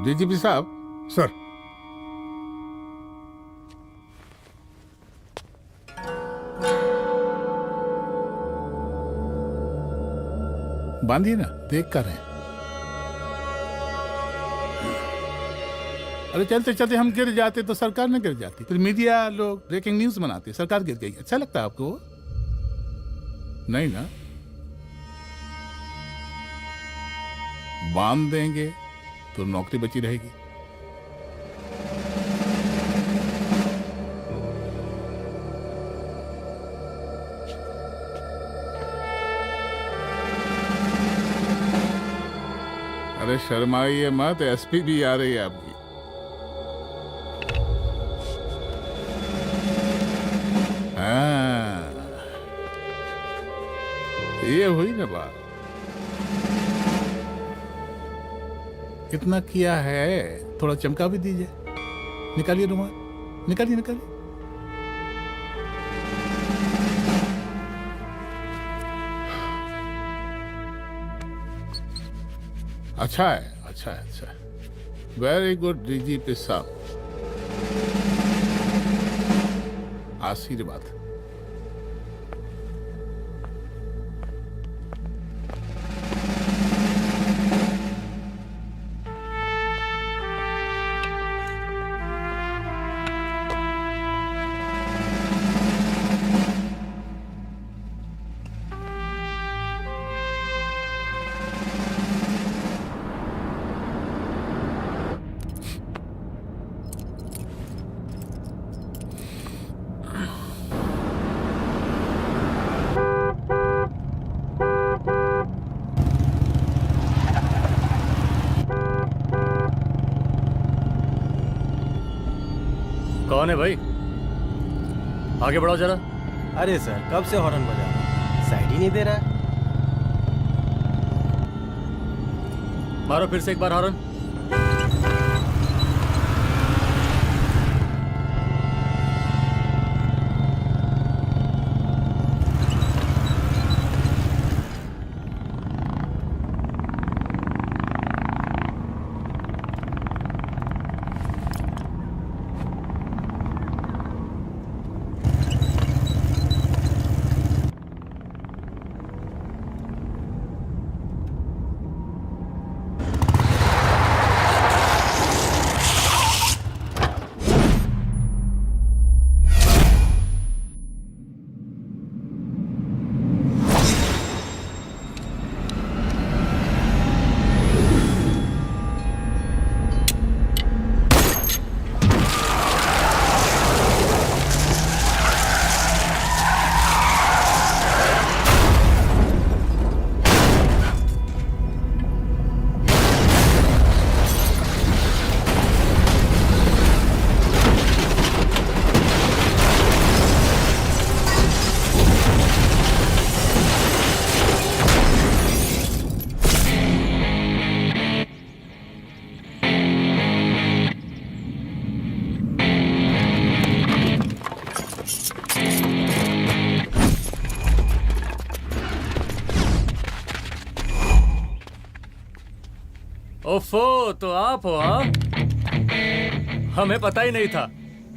DGP साहब। Sir. बांधिए ना, देख कर रहे हैं। अरे चलते चलते हम गिर जाते तो सरकार न गिर जाती, फिर मीडिया लोग ब्रेकिंग न्यूज बनाते सरकार गिर गई। अच्छा लगता है आपको? नहीं ना। बांध देंगे तो नौकरी बची रहेगी। अरे शर्माइए मत, एसपी भी आ रही है आपकी। हाँ, ये हुई ना बात। कितना किया है, थोड़ा चमका भी दीजिए। निकालिए रुमाल, निकालिए निकालिए। अच्छा है, अच्छा है, अच्छा है। वेरी गुड डीजीपी साहब, आशीर्वाद। कौन है भाई? आगे बढ़ाओ जरा। अरे सर, कब से हॉर्न बजा रहा हूं, साइड ही नहीं दे रहा है। मारो फिर से एक बार हॉर्न। ओफो, तो आप हो? हाँ, हमें पता ही नहीं था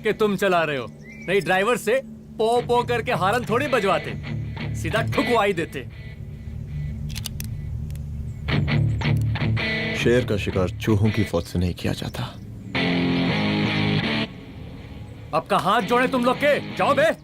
कि तुम चला रहे हो। नहीं, ड्राइवर से पो पो करके हॉर्न थोड़ी बजवाते, सीधा ठुकवा ही देते। शेर का शिकार चूहों की फौज से नहीं किया जाता। अब का हाथ जोड़े तुम लोग के, जाओ बे।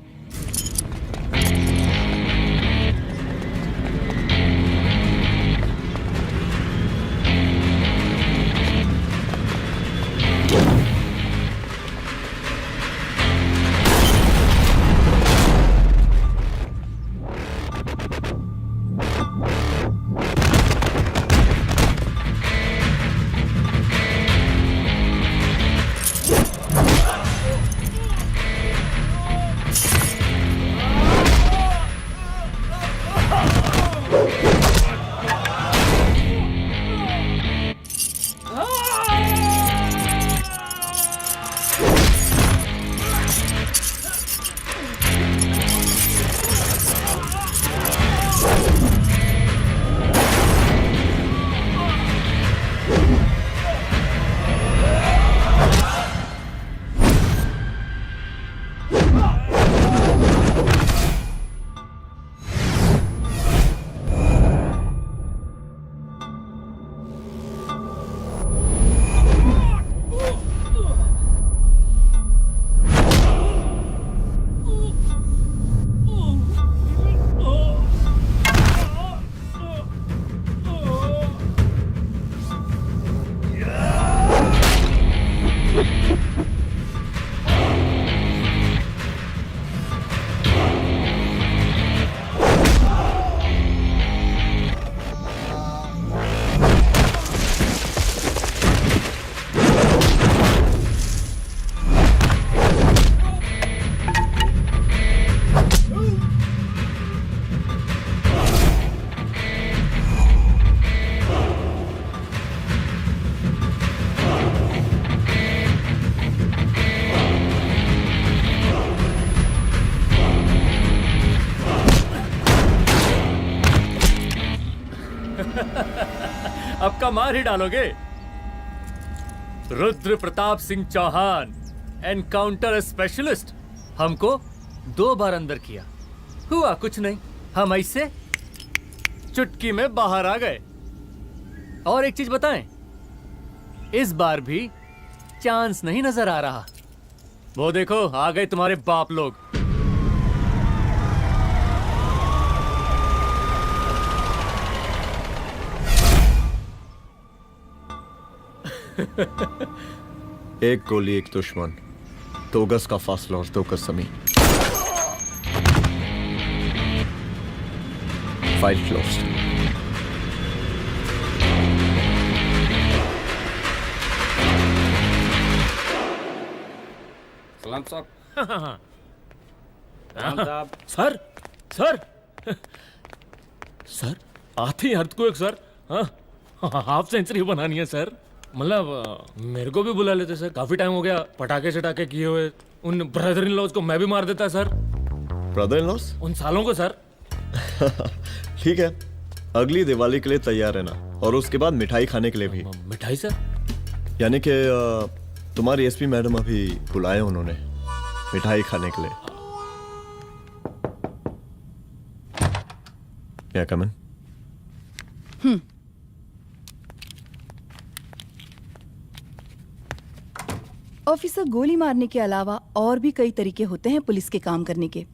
अब का मार ही डालोगे। रुद्र प्रताप सिंह चौहान, एनकाउंटर स्पेशलिस्ट, हमको 2 बार अंदर किया, हुआ कुछ नहीं। हम ऐसे चुटकी में बाहर आ गए। और एक चीज बताएं, इस बार भी चांस नहीं नजर आ रहा। वो देखो आ गए तुम्हारे बाप लोग। एक गोली एक दुश्मन, 2 गज का फासला और 2 गज जमीन। File closed. सलाम साहब। सर सर सर आती अर्थक्वेक सर। हाँ, हाफ सेंचुरी बनानी है सर। मतलब मेरे को भी बुला लेते सर, काफी टाइम हो गया पटाखे चटाखे किए हुए। उन ब्रदर इन लॉज को मैं भी मार देता सर। Brother in loss? उन सालों को सर। ठीक है, अगली दिवाली के लिए तैयार रहना, और उसके बाद मिठाई खाने के लिए भी। मिठाई सर? यानी कि तुम्हारी एसपी मैडम अभी बुलाए उन्होंने मिठाई खाने के लिए। क्या कमन? ऑफिसर, गोली मारने के अलावा और भी कई तरीके होते हैं पुलिस के काम करने के।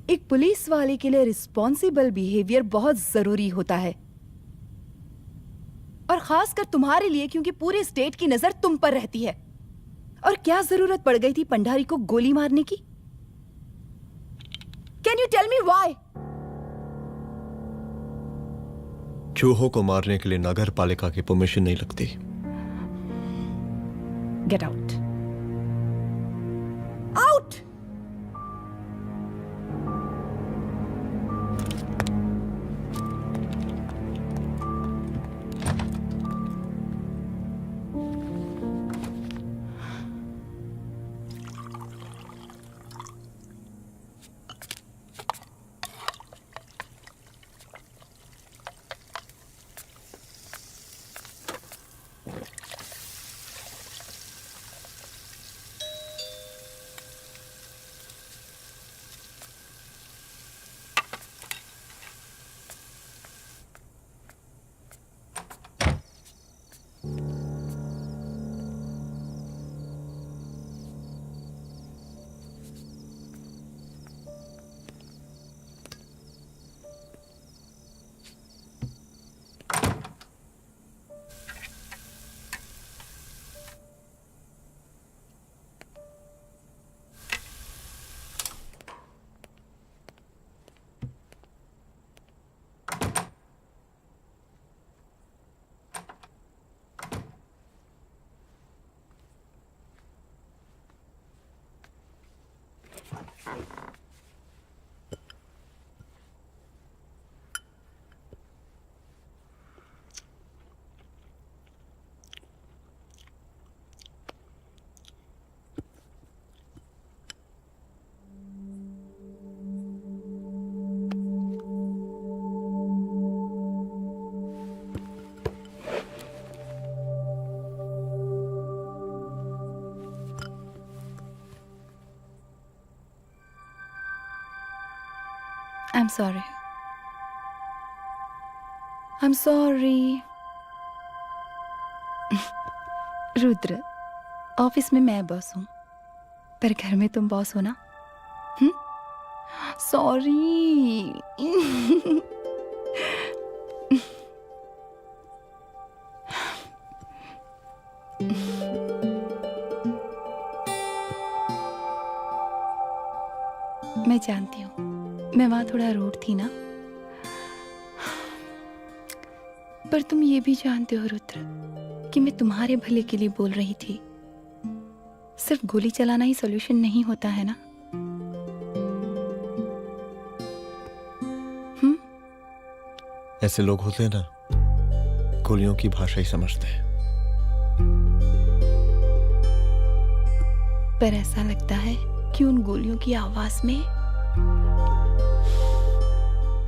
एक पुलिस वाले के लिए रिस्पॉन्सिबल बिहेवियर बहुत जरूरी होता है, और खासकर तुम्हारे लिए, क्योंकि पूरे स्टेट की नजर तुम पर रहती है। और क्या जरूरत पड़ गई थी पंडारी को गोली मारने की? Can you tell me why? चूहों को मारने के लिए नगर पालिका की परमिशन नहीं लगती। Get out. Out! I'm sorry. I'm sorry. Rudra, office में मैं बॉस हूँ, पर घर में तुम बॉस हो ना? सॉरी। मैं जानती हूँ, मैं वहां थोड़ा रूड थी ना, पर तुम ये भी जानते हो रुद्र कि मैं तुम्हारे भले के लिए बोल रही थी। सिर्फ गोली चलाना ही सॉल्यूशन नहीं होता है ना। ऐसे लोग होते हैं ना, गोलियों की भाषा ही समझते हैं। पर ऐसा लगता है कि उन गोलियों की आवाज में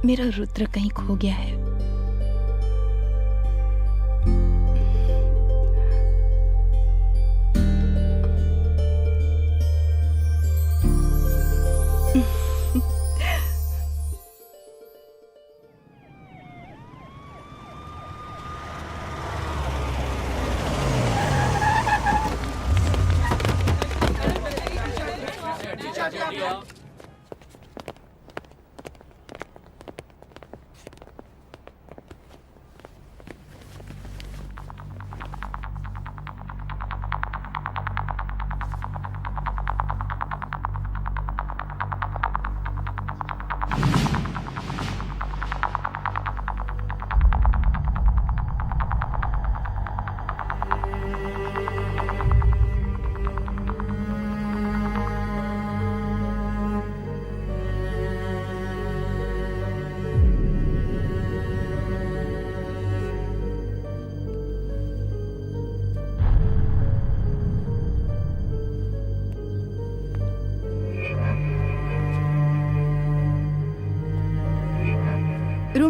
मेरा रुद्र कहीं खो गया है।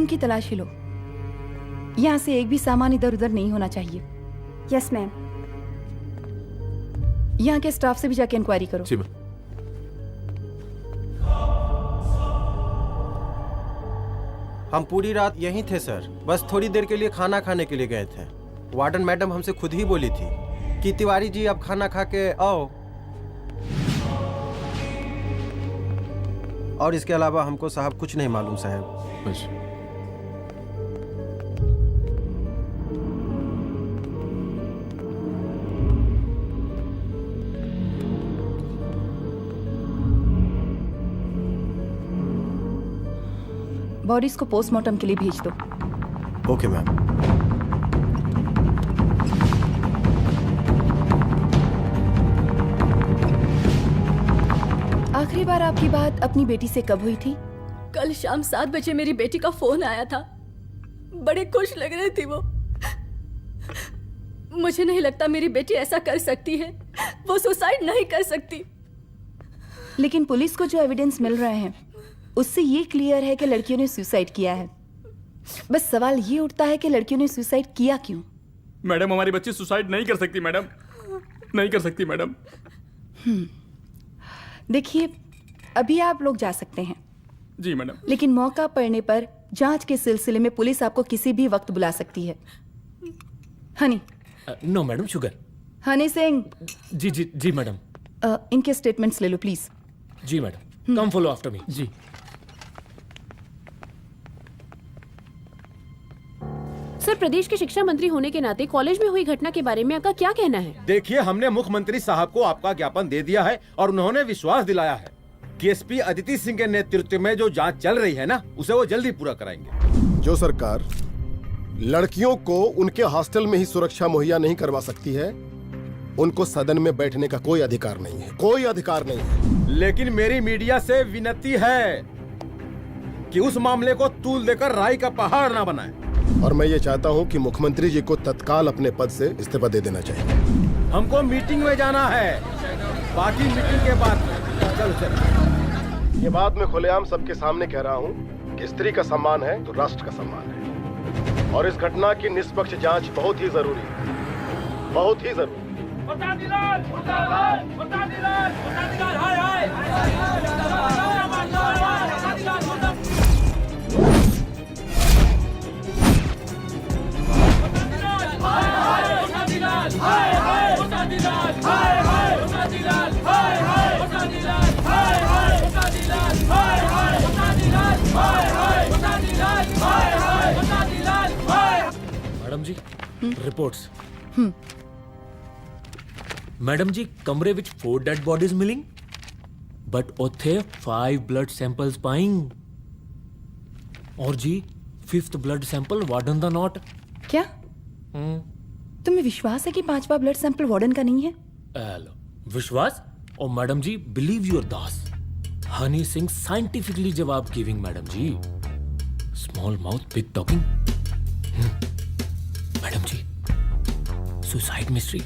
रूम की तलाशी लो। यहाँ से एक भी सामान इधर उधर नहीं होना चाहिए। Yes ma'am. यहाँ के स्टाफ से भी जाके इंक्वायरी करो। जी मैम। हम पूरी रात यहीं थे सर, बस थोड़ी देर के लिए खाना खाने के लिए गए थे। वार्डन मैडम हमसे खुद ही बोली थी कि तिवारी जी आप खाना खा के आओ, और इसके अलावा हमको साहब कुछ नहीं मालूम साहब। बस बॉडीज को पोस्टमार्टम के लिए भेज दो। Okay ma'am. आखिरी बार आपकी बात अपनी बेटी से कब हुई थी? कल शाम 7 बजे मेरी बेटी का फोन आया था। बड़े खुश लग रही थी वो। मुझे नहीं लगता मेरी बेटी ऐसा कर सकती है। वो सुसाइड नहीं कर सकती। लेकिन पुलिस को जो एविडेंस मिल रहे हैं उससे ये क्लियर है कि लड़कियों ने सुसाइड किया है। बस सवाल ये उठता है कि लड़कियों ने सुसाइड किया क्यों? मैडम हमारी बच्ची सुसाइड नहीं कर सकती मैडम, नहीं कर सकती मैडम। देखिए, अभी आप लोग जा सकते हैं। जी मैडम। लेकिन मौका पड़ने पर जांच के सिलसिले में पुलिस आपको किसी भी वक्त बुला सकती है। Honey. No madam, sugar. Honey Singh. जी जी जी मैडम। इनके स्टेटमेंट्स ले लो प्लीज। जी madam, come follow after me. जी। सर, प्रदेश के शिक्षा मंत्री होने के नाते कॉलेज में हुई घटना के बारे में आपका क्या कहना है? देखिए, हमने मुख्यमंत्री साहब को आपका ज्ञापन दे दिया है और उन्होंने विश्वास दिलाया है कि एसपी अदिति सिंह के नेतृत्व में जो जांच चल रही है ना, उसे वो जल्दी पूरा कराएंगे। जो सरकार लड़कियों को उनके हॉस्टल में ही सुरक्षा मुहैया नहीं करवा सकती है, उनको सदन में बैठने का कोई अधिकार नहीं है, कोई अधिकार नहीं है। लेकिन मेरी मीडिया से विनती है कि उस मामले को तूल देकर राई का पहाड़ ना बनाए। और मैं ये चाहता हूँ कि मुख्यमंत्री जी को तत्काल अपने पद से इस्तीफा दे देना चाहिए। हमको मीटिंग में जाना है, बाकी मीटिंग के बाद चलो चलो। ये बात मैं खुलेआम सबके सामने कह रहा हूँ कि स्त्री का सम्मान है तो राष्ट्र का सम्मान है, और इस घटना की निष्पक्ष जांच बहुत ही जरूरी है, बहुत ही जरूरी। मैडम जी, रिपोर्ट्स। मैडम जी, कमरे विच 4 डेड बॉडीज मिलिंग, बट उथे 5 ब्लड सैंपल्स पाइंग। और जी 5th ब्लड सैंपल वार्डन दा नॉट। क्या तुम्हें विश्वास है कि 5वां ब्लड सैंपल वार्डन का नहीं है? विश्वास? और मैडम जी, believe your Das. Honey Singh scientifically जवाब गिविंग मैडम जी। Small mouth big talking. Madam जी, सुसाइड मिस्ट्री,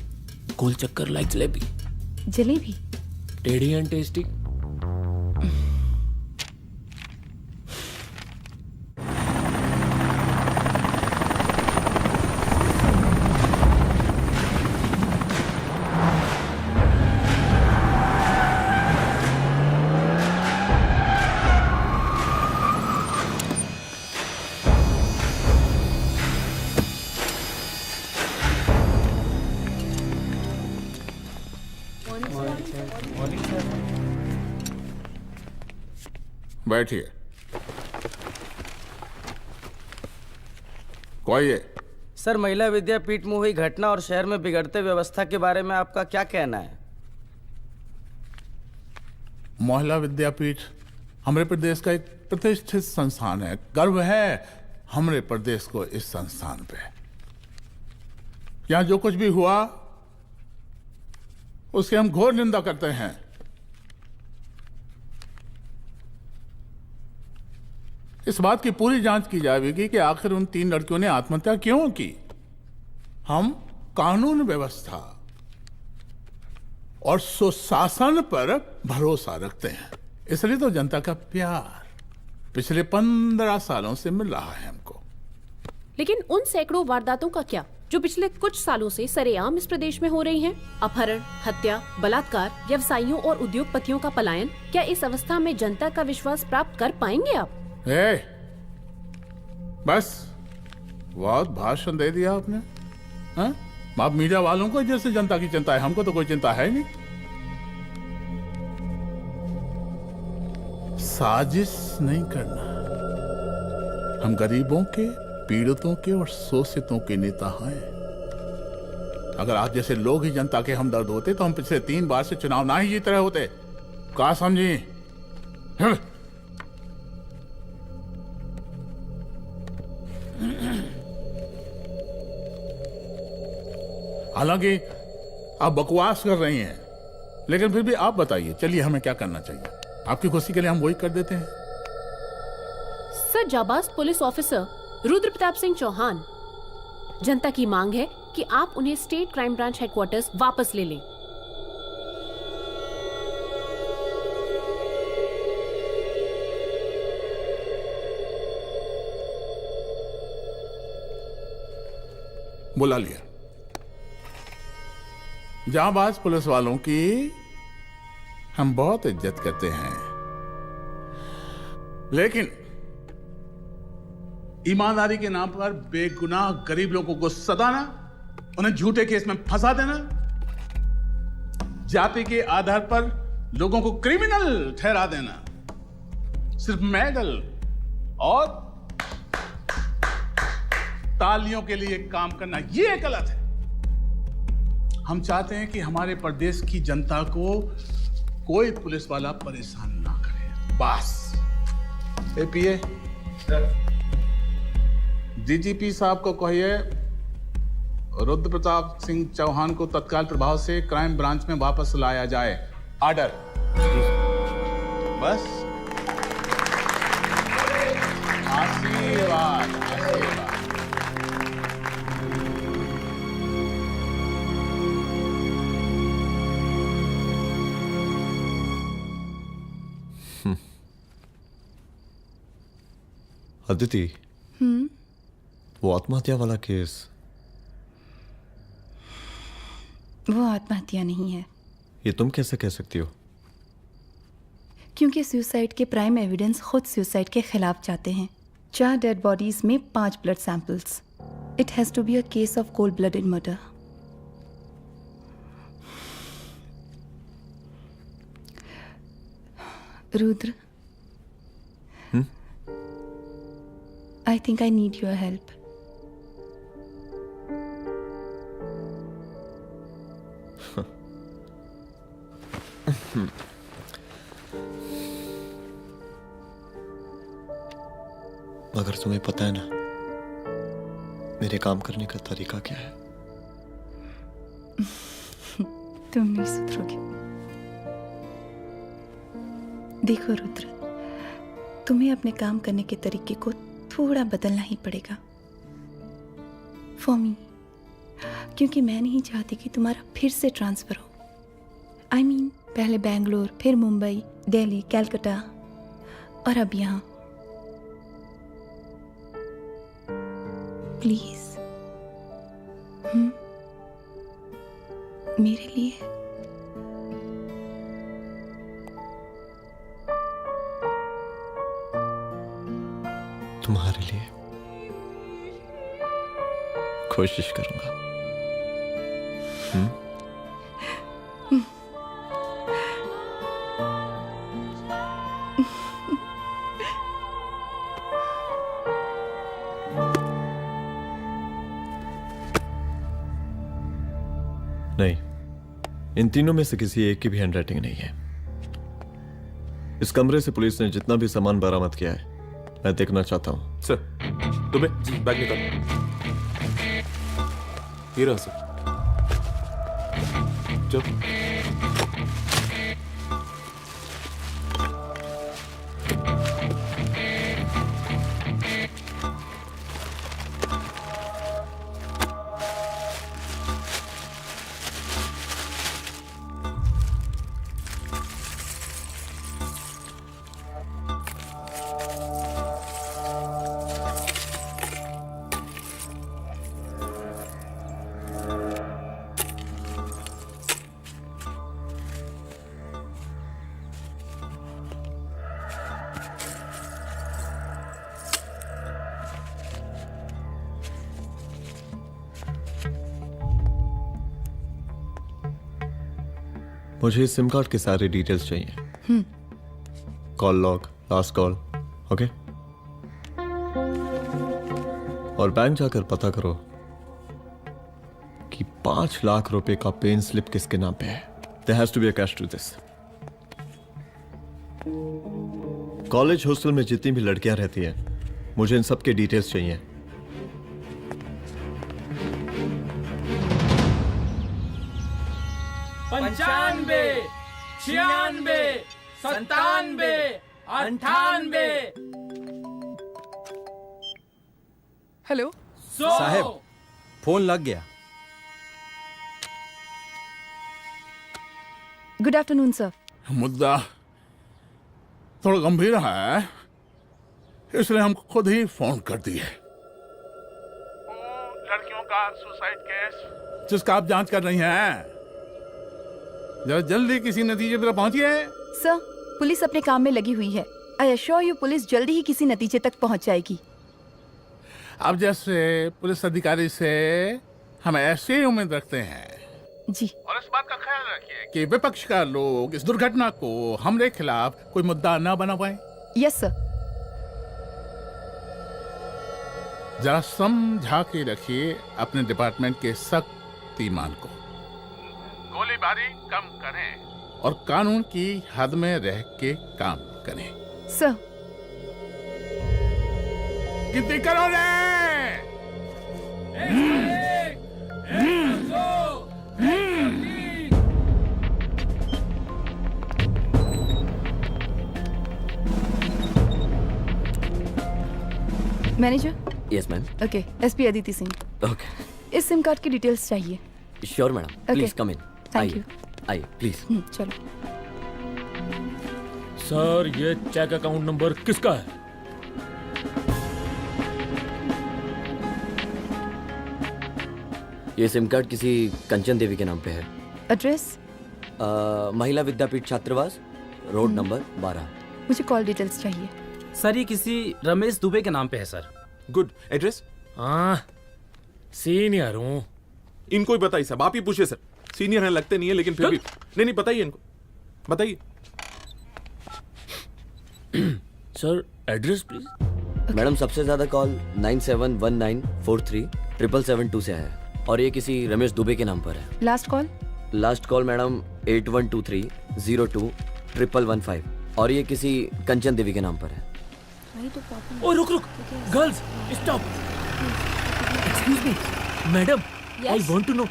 गोल चक्कर लाइक जलेबी। जलेबी? टेढ़ी एंड टेस्टी। बैठिए। कोई है? सर, महिला विद्यापीठ में हुई घटना और शहर में बिगड़ते व्यवस्था के बारे में आपका क्या कहना है? महिला विद्यापीठ हमारे प्रदेश का एक प्रतिष्ठित संस्थान है। गर्व है हमारे प्रदेश को इस संस्थान पे। यहाँ जो कुछ भी हुआ उसकी हम घोर निंदा करते हैं। इस बात की पूरी जांच की जाएगी कि आखिर उन 3 लड़कियों ने आत्महत्या क्यों की। हम कानून व्यवस्था और सुशासन पर भरोसा रखते हैं, इसलिए तो जनता का प्यार पिछले 15 सालों से मिल रहा है हमको। लेकिन उन सैकड़ों वारदातों का क्या जो पिछले कुछ सालों से सरेआम इस प्रदेश में हो रही हैं? अपहरण, हत्या, बलात्कार, व्यवसायियों और उद्योगपतियों का पलायन। क्या इस अवस्था में जनता का विश्वास प्राप्त कर पाएंगे आप? बस बहुत भाषण दे दिया आपने। हाँ? आप मीडिया वालों को जैसे जनता की चिंता है, हमको तो कोई चिंता है नहीं। साजिश नहीं करना। हम गरीबों के, पीड़ितों के और शोषितों के नेता हैं। अगर आप जैसे लोग ही जनता के हमदर्द होते तो हम पिछले 3 बार से चुनाव ना ही जीत रहे होते। क्या समझी? हालांकि आप बकवास कर रही हैं, लेकिन फिर भी आप बताइए, चलिए हमें क्या करना चाहिए? आपकी खुशी के लिए हम वही कर देते हैं। सर, जाबाज पुलिस ऑफिसर रुद्र प्रताप सिंह चौहान, जनता की मांग है कि आप उन्हें स्टेट क्राइम ब्रांच हेडक्वार्टर्स वापस ले लें। बुला लिया। जाबाज पुलिस वालों की हम बहुत इज्जत करते हैं, लेकिन ईमानदारी के नाम पर बेगुनाह गरीब लोगों को सताना, उन्हें झूठे केस में फंसा देना, जाति के आधार पर लोगों को क्रिमिनल ठहरा देना, सिर्फ मेडल और तालियों के लिए काम करना, ये गलत है। हम चाहते हैं कि हमारे प्रदेश की जनता को कोई पुलिस वाला परेशान ना करे, बस। एपीए डीजीपी साहब को कहिए रुद्र प्रताप सिंह चौहान को तत्काल प्रभाव से क्राइम ब्रांच में वापस लाया जाए। ऑर्डर। बस। आशीर्वाद, आशीर्वाद। अदिति, वो आत्महत्या वाला केस, वो आत्महत्या नहीं है। ये तुम कैसे कह सकती हो? क्योंकि सुसाइड के प्राइम एविडेंस खुद सुसाइड के खिलाफ जाते हैं। 4 डेड बॉडीज में 5 blood samples. It has to be a case of cold blooded murder. Rudra, I think I need your help. मगर तुम्हें पता है ना मेरे काम करने का तरीका क्या है? तुम नहीं सुधरोगे। देखो रुद्र, तुम्हें अपने काम करने के तरीके को थोड़ा बदलना ही पड़ेगा फॉर मी, क्योंकि मैं नहीं चाहती कि तुम्हारा फिर से ट्रांसफर हो। I mean, पहले बेंगलोर, फिर मुंबई, दिल्ली, कलकत्ता और अब यहाँ। प्लीज मेरे लिए। तुम्हारे लिए कोशिश करूंगा। नहीं, इन तीनों में से किसी एक की भी हैंडराइटिंग नहीं है। इस कमरे से पुलिस ने जितना भी सामान बरामद किया है मैं देखना चाहता हूं। सर, तुम्हें बैग निकाल। ये रहा सर। चल। मुझे इस सिम कार्ड के सारे डिटेल्स चाहिए। Call log, last call, okay? और बैंक जाकर पता करो कि 5 लाख रुपए का पेन स्लिप किसके नाम पे है। There has to be a cash to this. College hostel में जितनी भी लड़कियां रहती हैं, मुझे इन सब के डिटेल्स चाहिए। 95, 96, 97, 98। हेलो साहब, फोन लग गया। Good afternoon sir. मुद्दा थोड़ा गंभीर है, इसलिए हम खुद ही फोन कर दिए। लड़कियों का सुसाइड केस जिसका आप जांच कर रही हैं, जरा जल्दी किसी नतीजे पर पहुंचिए। सर, पुलिस अपने काम में लगी हुई है। आई एश्योर यू पुलिस जल्दी ही किसी नतीजे तक पहुंच जाएगी। अब जैसे पुलिस अधिकारी से हम ऐसे ही उम्मीद रखते हैं जी। और इस बात का ख्याल रखिए कि विपक्ष का लोग इस दुर्घटना को हमारे खिलाफ कोई मुद्दा ना बना पाए। Yes sir. जरा समझा के रखिए अपने डिपार्टमेंट के शक्तिमान को। गोलीबारी कम करें और कानून की हद में रह के काम करें। सर। कितनी करो रे? Manager. Yes ma'am. Okay, SP Aditi Singh. Okay. इस सिम कार्ड की डिटेल्स चाहिए। Sure madam, please come in. Thank you. आइए प्लीज। चलो। सर, ये चेक अकाउंट नंबर किसका है? ये सिम कार्ड किसी कंचन देवी के नाम पे है। एड्रेस? महिला विद्यापीठ छात्रावास, रोड नंबर 12। मुझे कॉल डिटेल्स चाहिए। सर, ये किसी रमेश दुबे के नाम पे है सर। गुड। एड्रेस? हाँ, सीनियर हूँ। इनको ही बताइए साहब, आप ही पूछिए सर। सीनियर हैं लगते नहीं है, लेकिन फिर भी नहीं बताइए इनको, बताइए। Sir, address please. मैडम, सबसे ज्यादा कॉल 9719437772 से है और ये किसी रमेश दुबे के नाम पर है। Last call? Last call madam 8123021115 और ये किसी कंचन देवी के नाम पर है। ओ रुक, girls stop. Excuse me madam, I want to know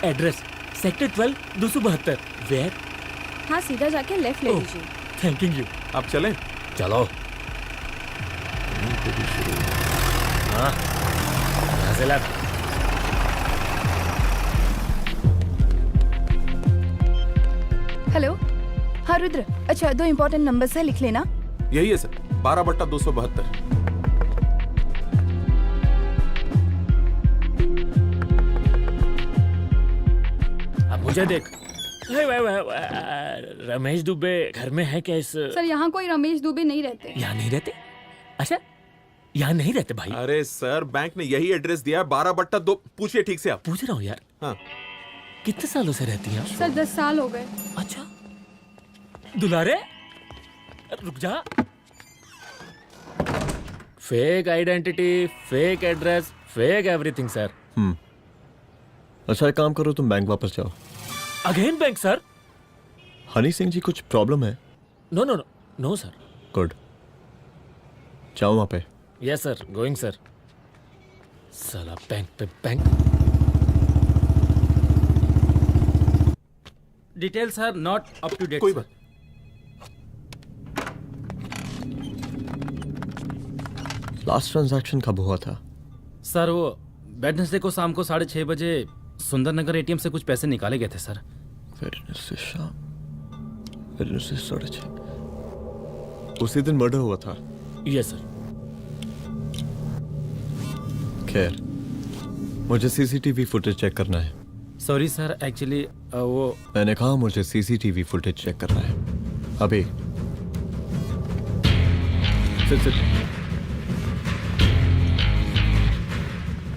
address. Sector 12 272। Where? हाँ, सीधा जाके लेफ्ट ले लीजिए। Thank you. आप चलें? चलो। हाँ, यहाँ से लेफ्ट। हेलो। हाँ रुद्र, अच्छा 2 इम्पोर्टेंट नंबर्स है, लिख लेना। यही है सर, 12/272। अब मुझे देख। रमेश दुबे घर में है क्या? इस सर, यहाँ कोई रमेश दुबे नहीं रहते। यहाँ नहीं रहते? अच्छा, यहाँ नहीं रहते भाई। अरे सर, बैंक ने यही एड्रेस दिया है, 12/2। पूछिए ठीक से आप। पूछ रहा हूँ यार। हाँ। कितने सालों से रहती हैं? सर, 10 साल हो गए। अच्छा। दुलारे, रुक जा। Fake identity, fake address, fake everything sir. अच्छा, एक काम करो, तुम बैंक वापस जाओ। Again bank sir? Honey Singh जी, कुछ प्रॉब्लम है? No no no no sir. Good, जाओ वहां पे। Yes sir, going sir. साला बैंक पे bank. Details are not up to date. कोई बात। लास्ट ट्रांजैक्शन कब हुआ था? सर, वो वेडनेसडे को शाम को 6:30 बजे सुंदरनगर एटीएम से कुछ पैसे निकाले गए थे सर। वेडनेसडे शाम, वेडनेसडे 6:30। उसी दिन मर्डर हुआ था? Yes sir. खैर, मुझे सीसीटीवी फुटेज चेक करना है। सॉरी सर, एक्चुअली वो मैंने कहा मुझे सीसीटीवी फुटेज चेक करना है अभी। सिट।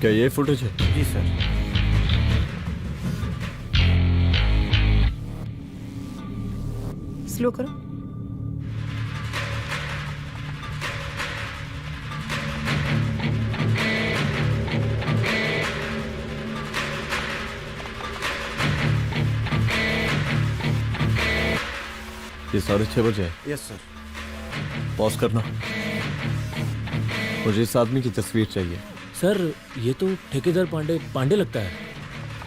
क्या ये फुटेज है? जी सर। स्लो करो। ये 6:30 बजे है। Yes sir. पॉज करना। मुझे इस आदमी की तस्वीर चाहिए। सर ये तो ठेकेदार पांडे लगता है।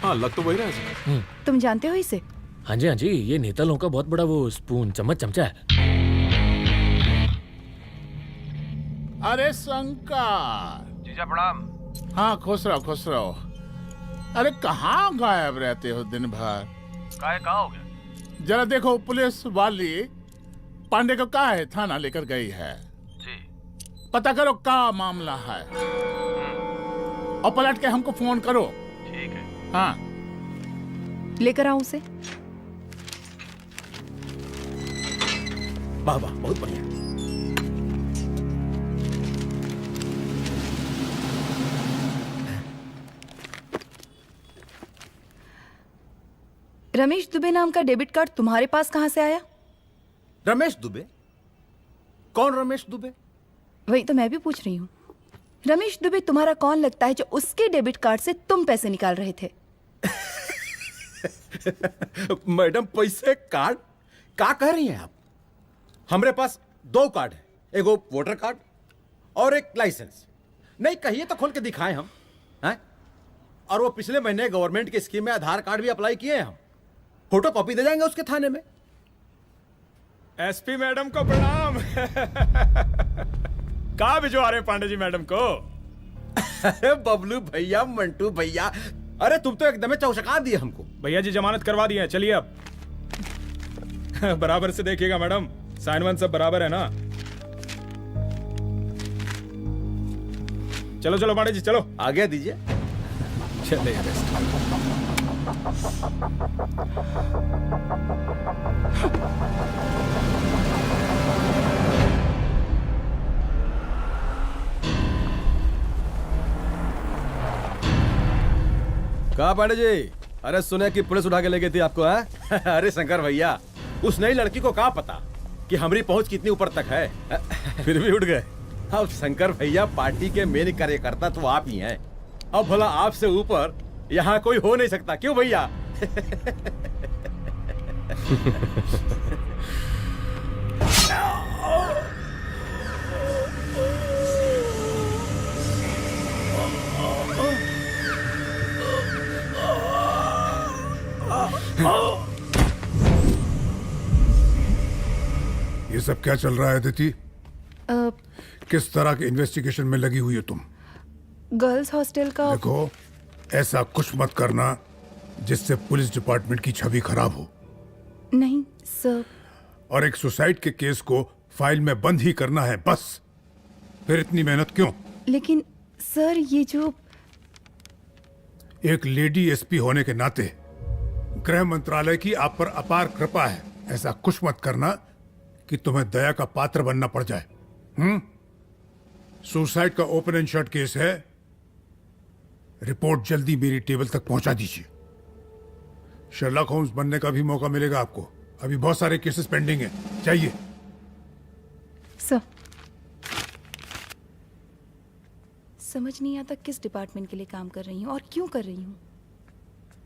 हाँ लग तो वही रहा है सर। तुम जानते हो इसे? हाँ जी, ये नेतालों का बहुत बड़ा वो स्पून चमचा है। अरे शंकर। जीजा प्रणाम। हाँ खुश रहो। अरे कहाँ गायब रहते हो दिन भर? कहाँ हो गया? जरा देखो पुलिस वाली पांडे को कहा है थाना लेकर गई है। जी। पता करो क्या मामला है और पलट के हमको फोन करो। ठीक है। हाँ लेकर आऊं उसे? वाह वाह बहुत बढ़िया। रमेश दुबे नाम का डेबिट कार्ड तुम्हारे पास कहां से आया? रमेश दुबे? कौन रमेश दुबे? वही तो मैं भी पूछ रही हूँ। रमेश दुबे तुम्हारा कौन लगता है जो उसके डेबिट कार्ड से तुम पैसे निकाल रहे थे? मैडम पैसे कार्ड क्या कह रही हैं आप? हमारे पास 2 कार्ड है, एक वो वोटर कार्ड और एक लाइसेंस। नहीं कहिए तो खोल के दिखाएं हम हैं? और वो पिछले महीने गवर्नमेंट की स्कीम में आधार कार्ड भी अप्लाई किए हैं हम। फोटो कॉपी दे जाएंगे उसके थाने में। एसपी मैडम को प्रणाम। कहाँ भिजवा रहे पांडे जी मैडम को? अरे बबलू भैया, मंटू भैया, अरे तुम तो एकदम चौचका दिए हमको। भैया जी जमानत करवा दिए हैं, चलिए अब। बराबर से देखिएगा मैडम, साइन वाइन सब बराबर है ना? चलो पांडे जी चलो। आगे दीजिए। चले कहा पांडे जी? अरे सुने कि पुलिस उठा के ले गई थी आपको है? अरे शंकर भैया, उस नई लड़की को क्या पता कि हमारी पहुंच कितनी ऊपर तक है। फिर भी उठ गए। अब शंकर भैया पार्टी के मेन कार्यकर्ता तो आप ही हैं। अब भला आपसे ऊपर यहाँ कोई हो नहीं सकता, क्यों भैया? ये सब क्या चल रहा है अदिति? किस तरह के इन्वेस्टिगेशन में लगी हुई हो तुम? गर्ल्स हॉस्टल का। देखो ऐसा कुछ मत करना जिससे पुलिस डिपार्टमेंट की छवि खराब हो। नहीं सर। और एक सुसाइड के केस को फाइल में बंद ही करना है बस। फिर इतनी मेहनत क्यों? लेकिन सर ये जो एक लेडी एसपी होने के नाते गृह मंत्रालय की आप पर अपार कृपा है। ऐसा कुछ मत करना कि तुम्हें दया का पात्र बनना पड़ जाए। सुसाइड का ओपन एंड शट केस है। रिपोर्ट जल्दी मेरी टेबल तक पहुंचा दीजिए। शर्लॉक होम्स बनने का भी मौका मिलेगा आपको। अभी बहुत सारे केसेस पेंडिंग हैं। चाहिए सर। समझ नहीं आता किस डिपार्टमेंट के लिए काम कर रही हूँ और क्यों कर रही हूँ।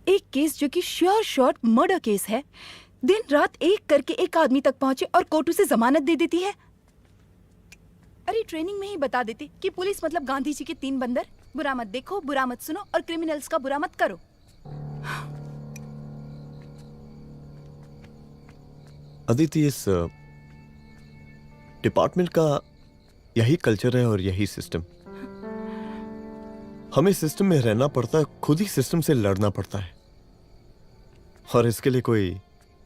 एक केस जो कि श्योर शॉट मर्डर केस है, दिन रात एक करके एक आदमी तक पहुंचे और कोर्ट उसे जमानत दे देती है। अरे ट्रेनिंग में ही बता देती कि पुलिस मतलब गांधी जी के 3 बंदर। बुरा मत देखो, बुरा मत सुनो और क्रिमिनल्स का बुरा मत करो। अदिति, इस डिपार्टमेंट का यही कल्चर है और यही सिस्टम। हमें सिस्टम में रहना पड़ता है, खुद ही सिस्टम से लड़ना पड़ता है। और इसके लिए कोई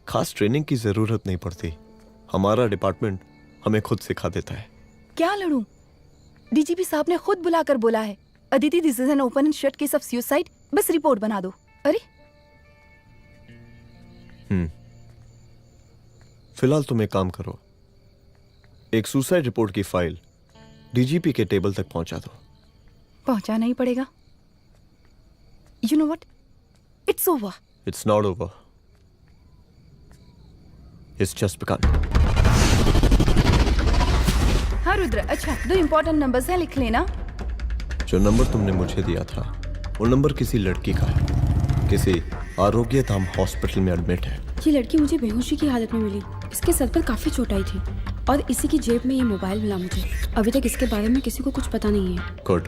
खास ट्रेनिंग की जरूरत नहीं पड़ती। हमारा डिपार्टमेंट हमें खुद सिखा देता है। क्या लड़ूं? डीजीपी साहब ने खुद बुलाकर बोला है, Aditi this is an open and shut case of suicide, बस रिपोर्ट बना दो। अरे फिलहाल तुम एक काम करो, एक सुसाइड रिपोर्ट की फाइल डीजीपी के टेबल तक पहुंचा दो। पहुंचाना ही पड़ेगा। You know what, it's over. It's not over. Is just begun. हाँ रुद्र, अच्छा 2 इम्पोर्टेंट नंबर्स हैं, लिख लेना। जो नंबर तुमने मुझे दिया था वो नंबर किसी लड़की का है, किसी आरोग्य धाम हॉस्पिटल में एडमिट है। ये लड़की मुझे बेहोशी की हालत में मिली। इसके सर पर काफी चोट आई थी और इसी की जेब में ये मोबाइल मिला मुझे। अभी तक इसके बारे में किसी को कुछ पता नहीं है। गुड।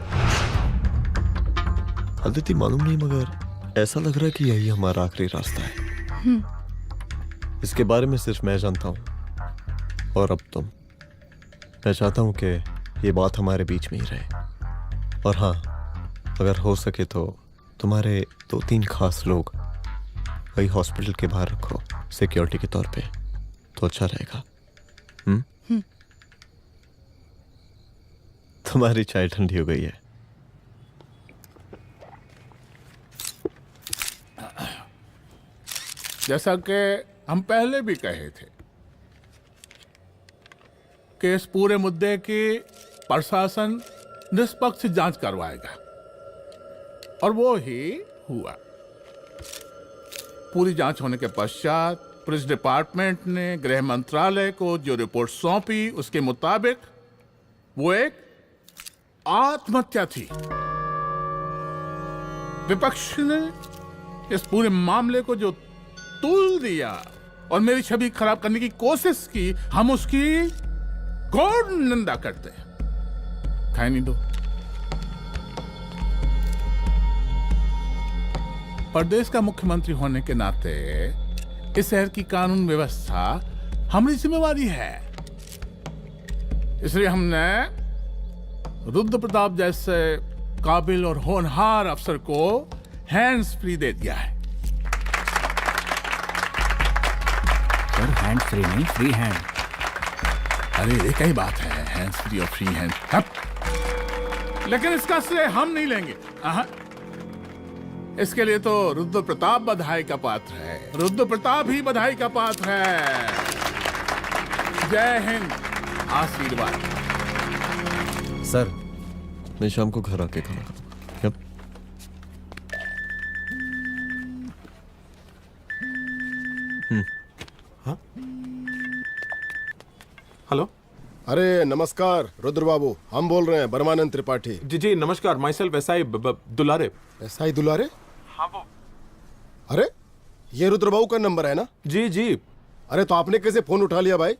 अदिति मालूम नहीं, मगर ऐसा लग रहा है कि यही हमारा आखिरी रास्ता है। इसके बारे में सिर्फ मैं जानता हूँ और अब तुम। मैं चाहता हूँ कि ये बात हमारे बीच में ही रहे। और हाँ, अगर हो सके तो तुम्हारे 2-3 खास लोग वही हॉस्पिटल के बाहर रखो सिक्योरिटी के तौर पे, तो अच्छा रहेगा। तुम्हारी चाय ठंडी हो गई है। जैसा कि हम पहले भी कहे थे कि इस पूरे मुद्दे की प्रशासन निष्पक्ष जांच करवाएगा, और वो ही हुआ। पूरी जांच होने के पश्चात पुलिस डिपार्टमेंट ने गृह मंत्रालय को जो रिपोर्ट सौंपी उसके मुताबिक वो एक आत्महत्या थी। विपक्ष ने इस पूरे मामले को जो तुल दिया और मेरी छवि खराब करने की कोशिश की, हम उसकी घोर निंदा करते हैं। खाए नहीं दो। प्रदेश का मुख्यमंत्री होने के नाते इस शहर की कानून व्यवस्था हमारी जिम्मेवारी है। इसलिए हमने रुद्र प्रताप जैसे काबिल और होनहार अफसर को हैंड्स फ्री दे दिया है। सर हैंड फ्री नहीं, फ्री हैंड। अरे एक ही बात है, हैंड्स फ्री और फ्री हैंड। लेकिन इसका श्रेय हम नहीं लेंगे। इसके लिए तो रुद्र प्रताप बधाई का पात्र है। रुद्र प्रताप ही बधाई का पात्र है। जय हिंद। आशीर्वाद। सर मैं शाम को घर आके खाना खाऊंगा। यप। हाँ? हेलो। अरे नमस्कार रुद्र बाबू, हम बोल रहे हैं ब्रह्मानंद त्रिपाठी। जी जी नमस्कार। My self SI Dulare. SI दुलारे? हाँ वो। अरे ये रुद्र बाबू का नंबर है ना? जी जी। अरे तो आपने कैसे फोन उठा लिया भाई?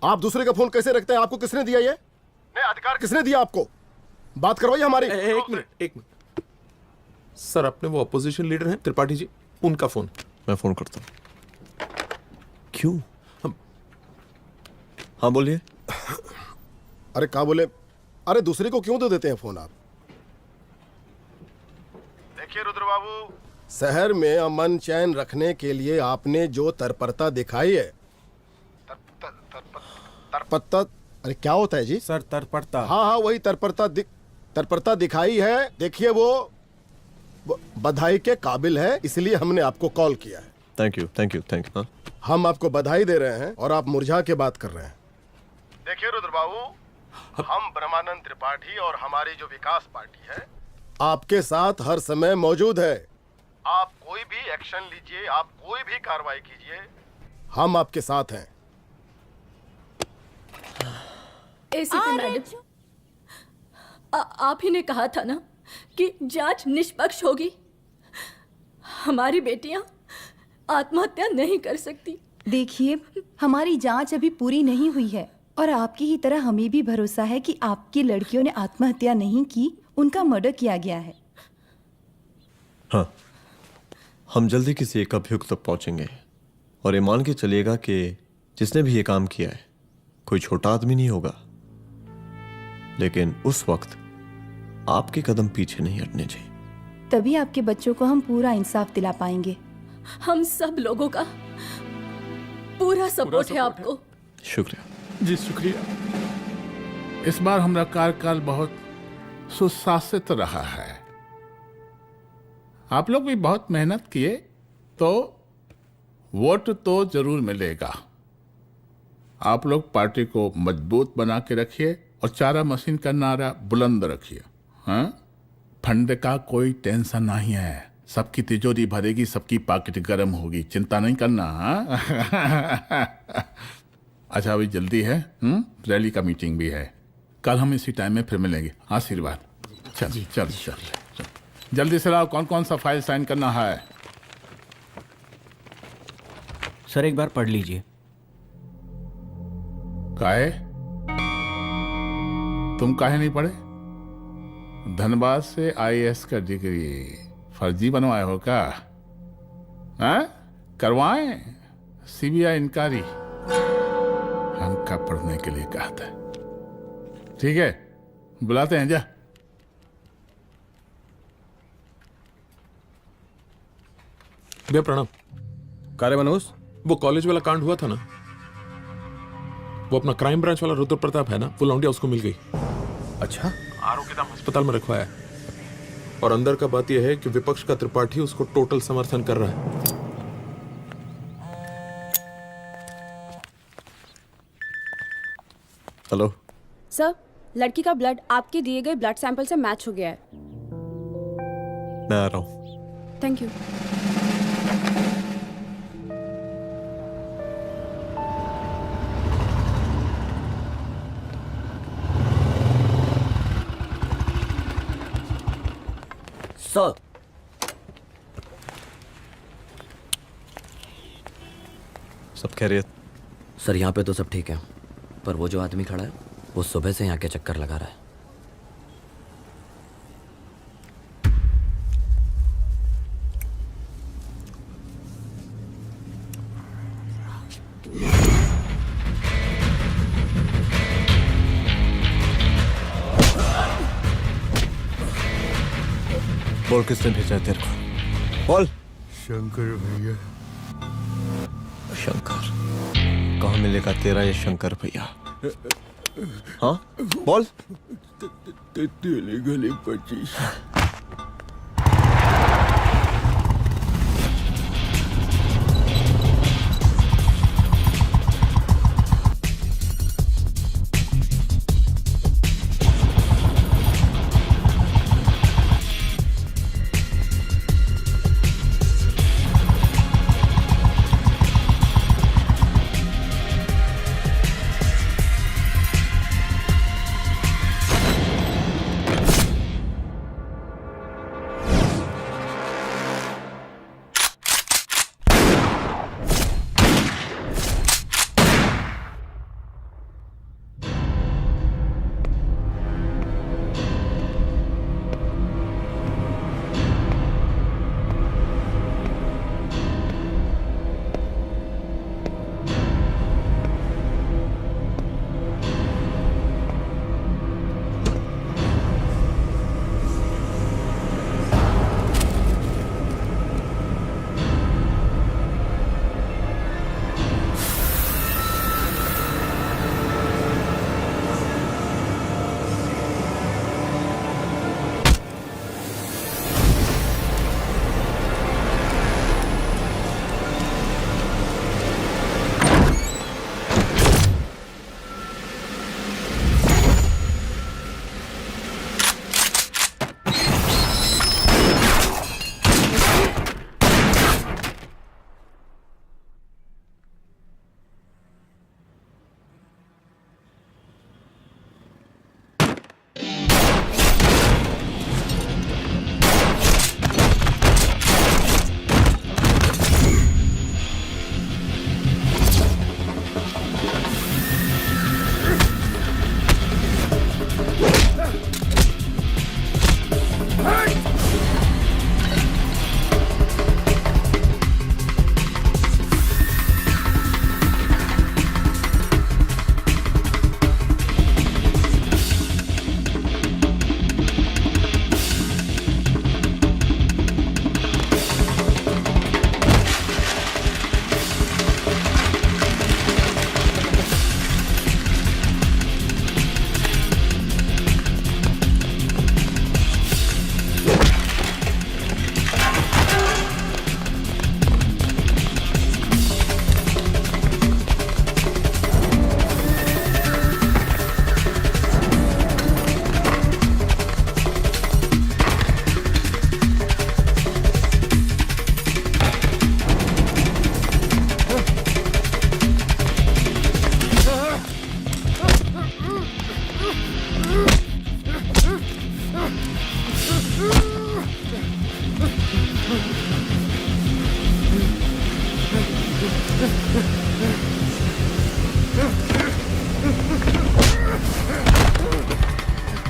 आप दूसरे का फोन कैसे रखते हैं? आपको किसने दिया ये? नहीं, अधिकार किसने दिया आपको? बात करवाइए हमारी। एक मिनट। सर अपने वो अपोजिशन लीडर हैं त्रिपाठी जी, उनका फोन। मैं फोन करता हूँ। क्यों? हाँ बोलिए। अरे क्या बोले? अरे दूसरे को क्यों दे देते हैं फोन आप? देखिए रुद्र बाबू, शहर में अमन चैन रखने के लिए आपने जो तत्परता दिखाई है, तत्परता, अरे क्या होता है जी? सर तत्परता। हाँ हाँ वही तत्परता दिखाई है। देखिए वो बधाई के काबिल है, इसलिए हमने आपको कॉल किया है। Thank you. हम आपको बधाई दे रहे हैं और आप मुरझा के बात कर रहे हैं। देखिए रुद्र बाबू, हम ब्रह्मानंद त्रिपाठी और हमारी जो विकास पार्टी है आपके साथ हर समय मौजूद है। आप कोई भी एक्शन लीजिए, आप कोई भी कार्रवाई कीजिए, हम आपके साथ हैं। एसीपी मैडम, आप ही ने कहा था ना कि जांच निष्पक्ष होगी। हमारी बेटियां आत्महत्या नहीं कर सकती। देखिए हमारी जांच अभी पूरी नहीं हुई है और आपकी ही तरह हमें भी भरोसा है कि आपकी लड़कियों ने आत्महत्या नहीं की, उनका मर्डर किया गया है। हाँ, हम जल्दी किसी एक अभियुक्त तक पहुंचेंगे और ये मान के चलिएगा कि जिसने भी ये काम किया है कोई छोटा आदमी नहीं होगा, लेकिन उस वक्त आपके कदम पीछे नहीं हटने चाहिए। तभी आपके बच्चों को हम पूरा इंसाफ दिला पाएंगे। हम सब लोगों का पूरा सपोर्ट है आपको। शुक्रिया जी, शुक्रिया। इस बार हमारा कार्यकाल बहुत सुशासित रहा है। आप लोग भी बहुत मेहनत किए, तो वोट तो जरूर मिलेगा। आप लोग पार्टी को मजबूत बना के रखिए और चारा मशीन का नारा बुलंद रखिए। हाँ, फंड का कोई टेंशन नहीं है। सबकी तिजोरी भरेगी, सबकी पॉकेट गर्म होगी, चिंता नहीं करना। हाँ? अच्छा अभी जल्दी है, रैली का मीटिंग भी है, कल हम इसी टाइम में फिर मिलेंगे। आशीर्वाद। चल चल चल जल्दी से लाओ, कौन कौन सा फाइल साइन करना है? सर एक बार पढ़ लीजिए। काहे? तुम काहे नहीं पढ़े? धनबाद से आईएएस का डिग्री फर्जी बनवाए हो क्या? हाँ? करवाएं सीबीआई इंक्वायरी। हमका पढ़ने के लिए कहा था। ठीक है, बुलाते हैं। जा भैया प्रणाम। कार्य मनोज, वो कॉलेज वाला कांड हुआ था ना, वो अपना क्राइम ब्रांच वाला रुद्र प्रताप है ना, वो लौंडिया उसको मिल गई। अच्छा? आरोप के दाम अस्पताल में रखवाया है। और अंदर का बात यह है कि विपक्ष का त्रिपाठी उसको टोटल समर्थन कर रहा है। हेलो सर, लड़की का ब्लड आपके दिए गए ब्लड सैंपल से मैच हो गया है। मैं आ रहा हूँ। Thank you. सर, सब खैरियत? सर यहाँ पे तो सब ठीक है, पर वो जो आदमी खड़ा है वो सुबह से यहाँ के चक्कर लगा रहा है। बोल किसने भेजा है तेरे को? बोल। शंकर भैया। शंकर? कहाँ मिलेगा तेरा ये शंकर भैया? हाँ बोल। गली 25।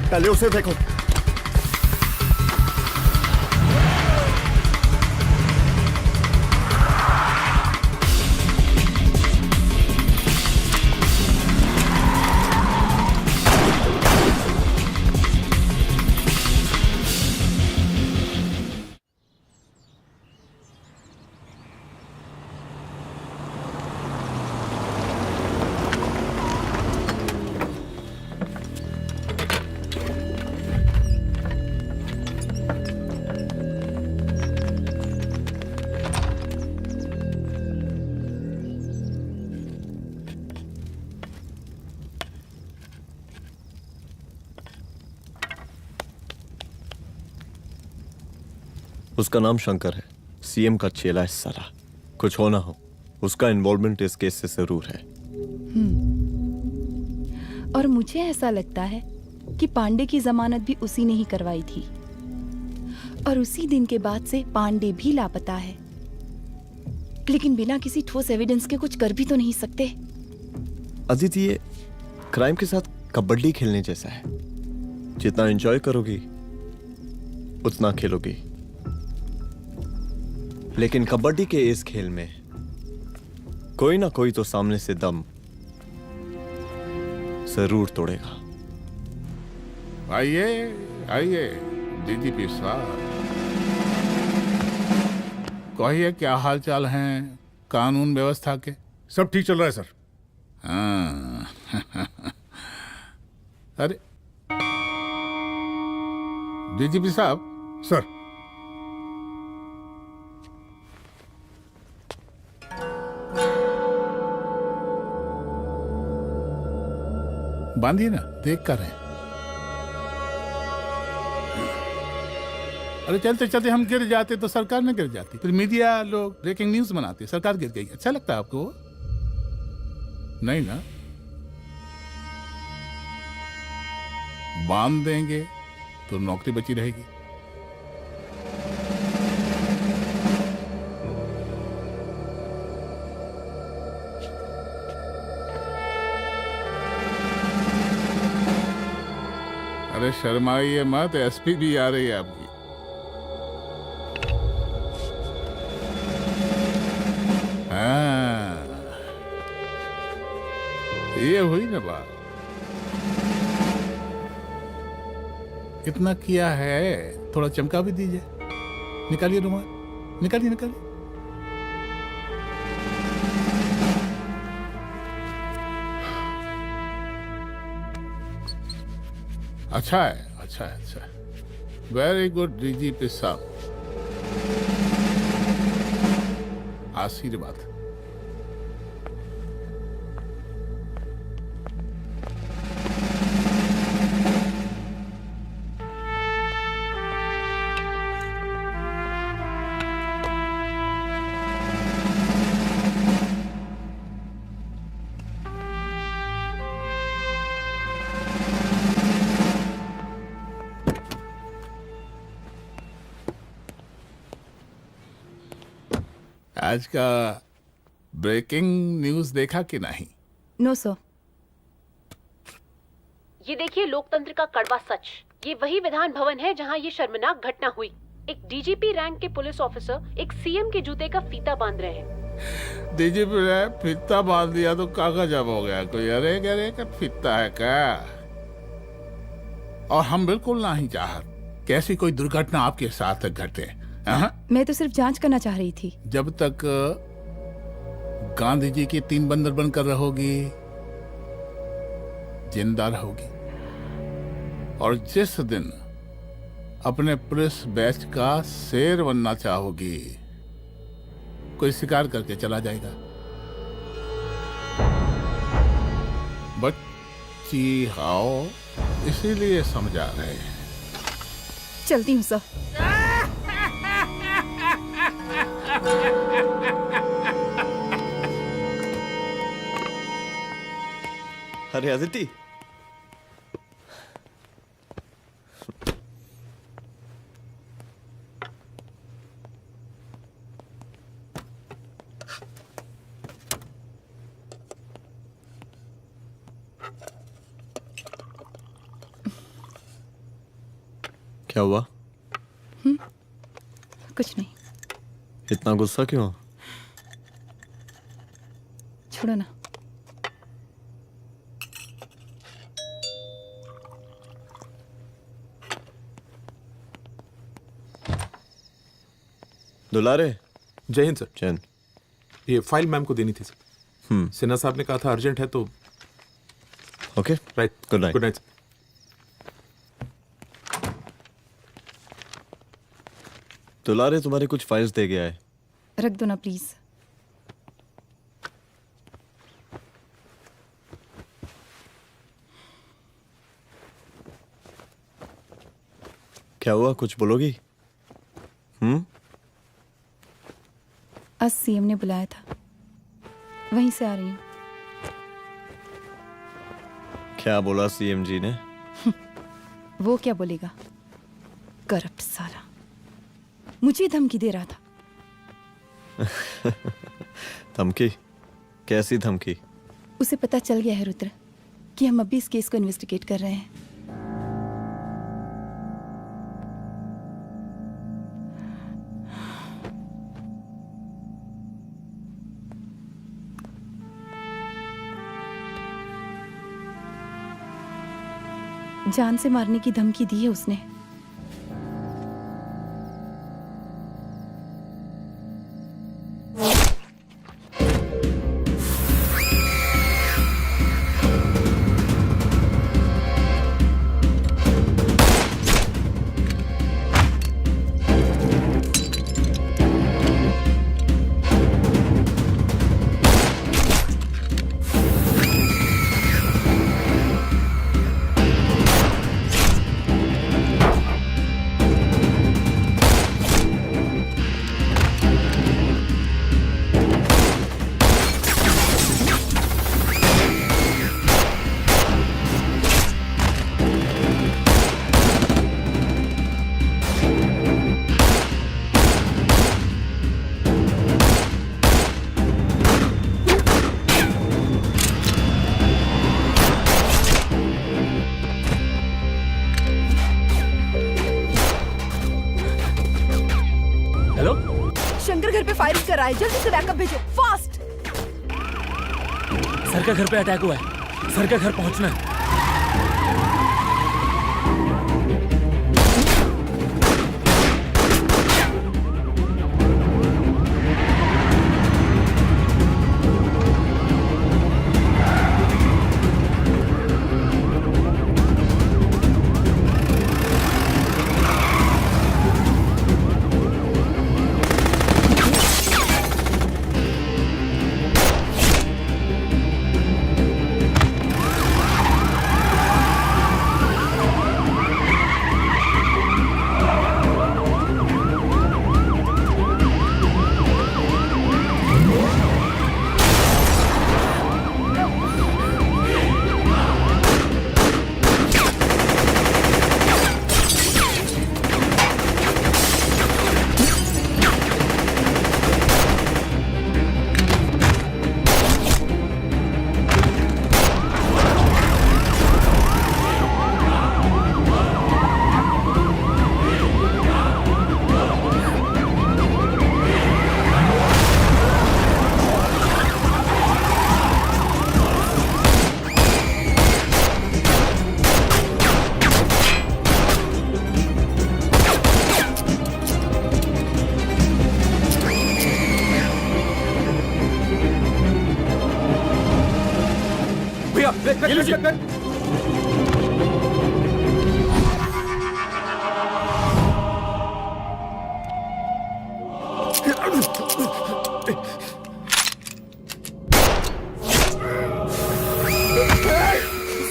पहले उसे देखो। उसका नाम शंकर है, सीएम का चेला है साला। कुछ हो ना हो, उसका इन्वॉल्वमेंट इस केस से जरूर है। और मुझे ऐसा लगता है कि पांडे की जमानत भी उसी ने ही करवाई थी, और उसी दिन के बाद से पांडे भी लापता है। लेकिन बिना किसी ठोस एविडेंस के कुछ कर भी तो नहीं सकते। अदिति, ये क्राइम के साथ कबड्डी खेलने जैसा है। जितना एंजॉय करोगी उतना खेलोगी, लेकिन कबड्डी के इस खेल में कोई ना कोई तो सामने से दम जरूर तोड़ेगा। आइए आइए डीजीपी साहब, कहिए क्या हाल चाल हैं कानून व्यवस्था के? सब ठीक चल रहा है सर। हाँ। अरे डीजीपी साहब। सर, बांधिए ना, देख कर रहे हैं। अरे चलते चलते हम गिर जाते तो सरकार न गिर जाती, फिर मीडिया लोग ब्रेकिंग न्यूज बनाते, सरकार गिर गई। अच्छा लगता है आपको? नहीं ना? बांध देंगे तो नौकरी बची रहेगी। अरे शर्माइए मत, एसपी भी आ रही है आपकी। हाँ, ये हुई ना बात। इतना किया है, थोड़ा चमका भी दीजिए। निकालिए रुमाल, निकालिए निकालिए। अच्छा है, अच्छा है, अच्छा है। वेरी गुड डीजीपी साहब, आशीर्वाद। आज का ब्रेकिंग न्यूज देखा कि नहीं? No sir. ये देखिए लोकतंत्र का कड़वा सच। ये वही विधान भवन है जहां ये शर्मनाक घटना हुई। एक डीजीपी रैंक के पुलिस ऑफिसर एक सीएम के जूते का फीता बांध रहे हैं। डीजीपी ने फीता बांध दिया तो काका जब हो गया कोई? अरे गरे का फीता है क्या? और हम बिल्कुल नहीं चाहते कैसी कोई दुर्घटना आपके साथ घटे। मैं तो सिर्फ जांच करना चाह रही थी। जब तक गांधी जी की 3 बंदर बनकर रहोगी, जिंदा रहोगी। और जिस दिन अपने पुलिस बैच का शेर बनना चाहोगी, कोई शिकार करके चला जाएगा। बच्ची हाओ, इसीलिए समझा रहे हैं। चलती हूँ सर। अरे अदिति, क्या हुआ? कुछ नहीं। इतना गुस्सा क्यों? छोड़ो ना। दुलारे। जय हिंद सर। जय हिंद। ये फाइल मैम को देनी थी सर। सिन्हा साहब ने कहा था अर्जेंट है तो। Okay right. Good night. Good night. दुलारे तुम्हारे कुछ फाइल्स दे गया है। रख दो ना प्लीज। क्या हुआ, कुछ बोलोगी? आज सीएम ने बुलाया था, वहीं से आ रही हूँ। क्या बोला सीएम जी ने? वो क्या बोलेगा, करप्ट साला, मुझे धमकी दे रहा था। धमकी? कैसी धमकी? उसे पता चल गया है रुद्र कि हम अभी इस केस को इन्वेस्टिगेट कर रहे हैं। जान से मारने की धमकी दी है उसने। शंकर घर पे फायरिंग कर रहा है, जल्दी से बैकअप भेजो, फास्ट। सर का घर पे अटैक हुआ है, सर का घर पहुंचना है।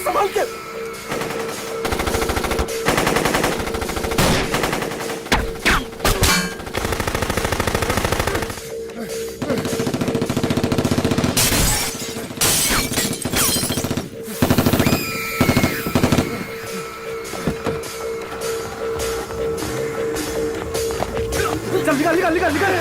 संभाल के। चल निकाल निकाल निकाल निकाल।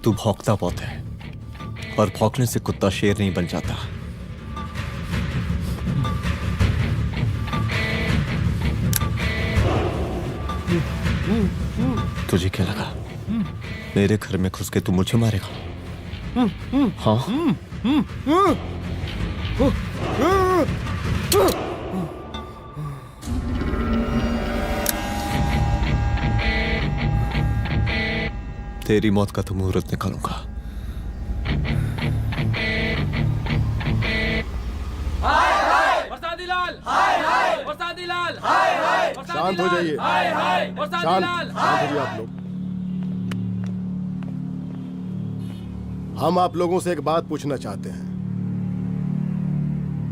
तू भौंकता बहुत है, और भौंकने से कुत्ता शेर नहीं बन जाता। तुझे क्या लगा मेरे घर में घुस के तू मुझे मारेगा? हाँ? तेरी मौत का तो मुहूर्त निकालूंगा। शांत हो जाइए। शांत हो जाइए आप लोग। हम आप लोगों से एक बात पूछना चाहते हैं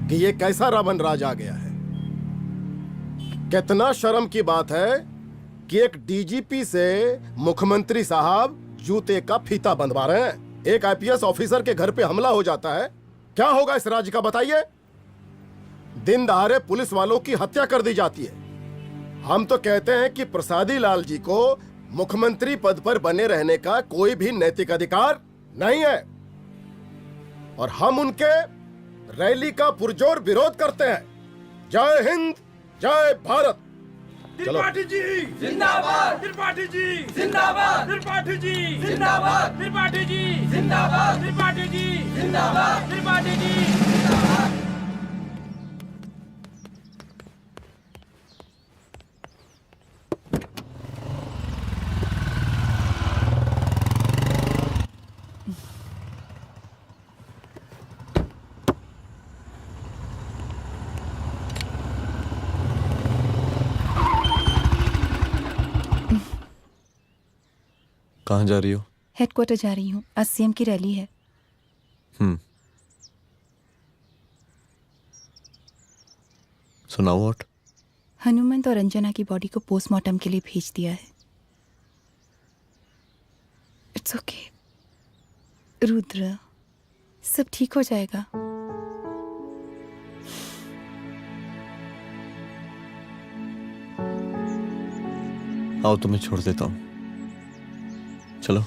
कि ये कैसा रावण राज आ गया है। कितना शर्म की बात है कि एक डीजीपी से मुख्यमंत्री साहब जूते का फीता बंधवा रहे हैं। एक आईपीएस ऑफिसर के घर पे हमला हो जाता है, क्या होगा इस राज्य का बताइए? दिन दहाड़े पुलिस वालों की हत्या कर दी जाती है। हम तो कहते हैं कि प्रसादी लाल जी को मुख्यमंत्री पद पर बने रहने का कोई भी नैतिक अधिकार नहीं है, और हम उनके रैली का पुरजोर विरोध करते हैं। जय हिंद, जय भारत। त्रिपाठी जी जिंदाबाद, त्रिपाठी जी जिंदाबाद, त्रिपाठी जी जिंदाबाद, त्रिपाठी जी जिंदाबाद, त्रिपाठी जी जिंदाबाद, त्रिपाठी जी जिंदाबाद। कहाँ जा रही हो? हेडक्वार्टर जा रही हूँ, आज सीएम की रैली है। सुनाओ। व्हाट? हनुमंत और अंजना की बॉडी को पोस्टमार्टम के लिए भेज दिया है। इट्स ओके रुद्र, सब ठीक हो जाएगा। आओ तुम्हें छोड़ देता हूँ, चलो।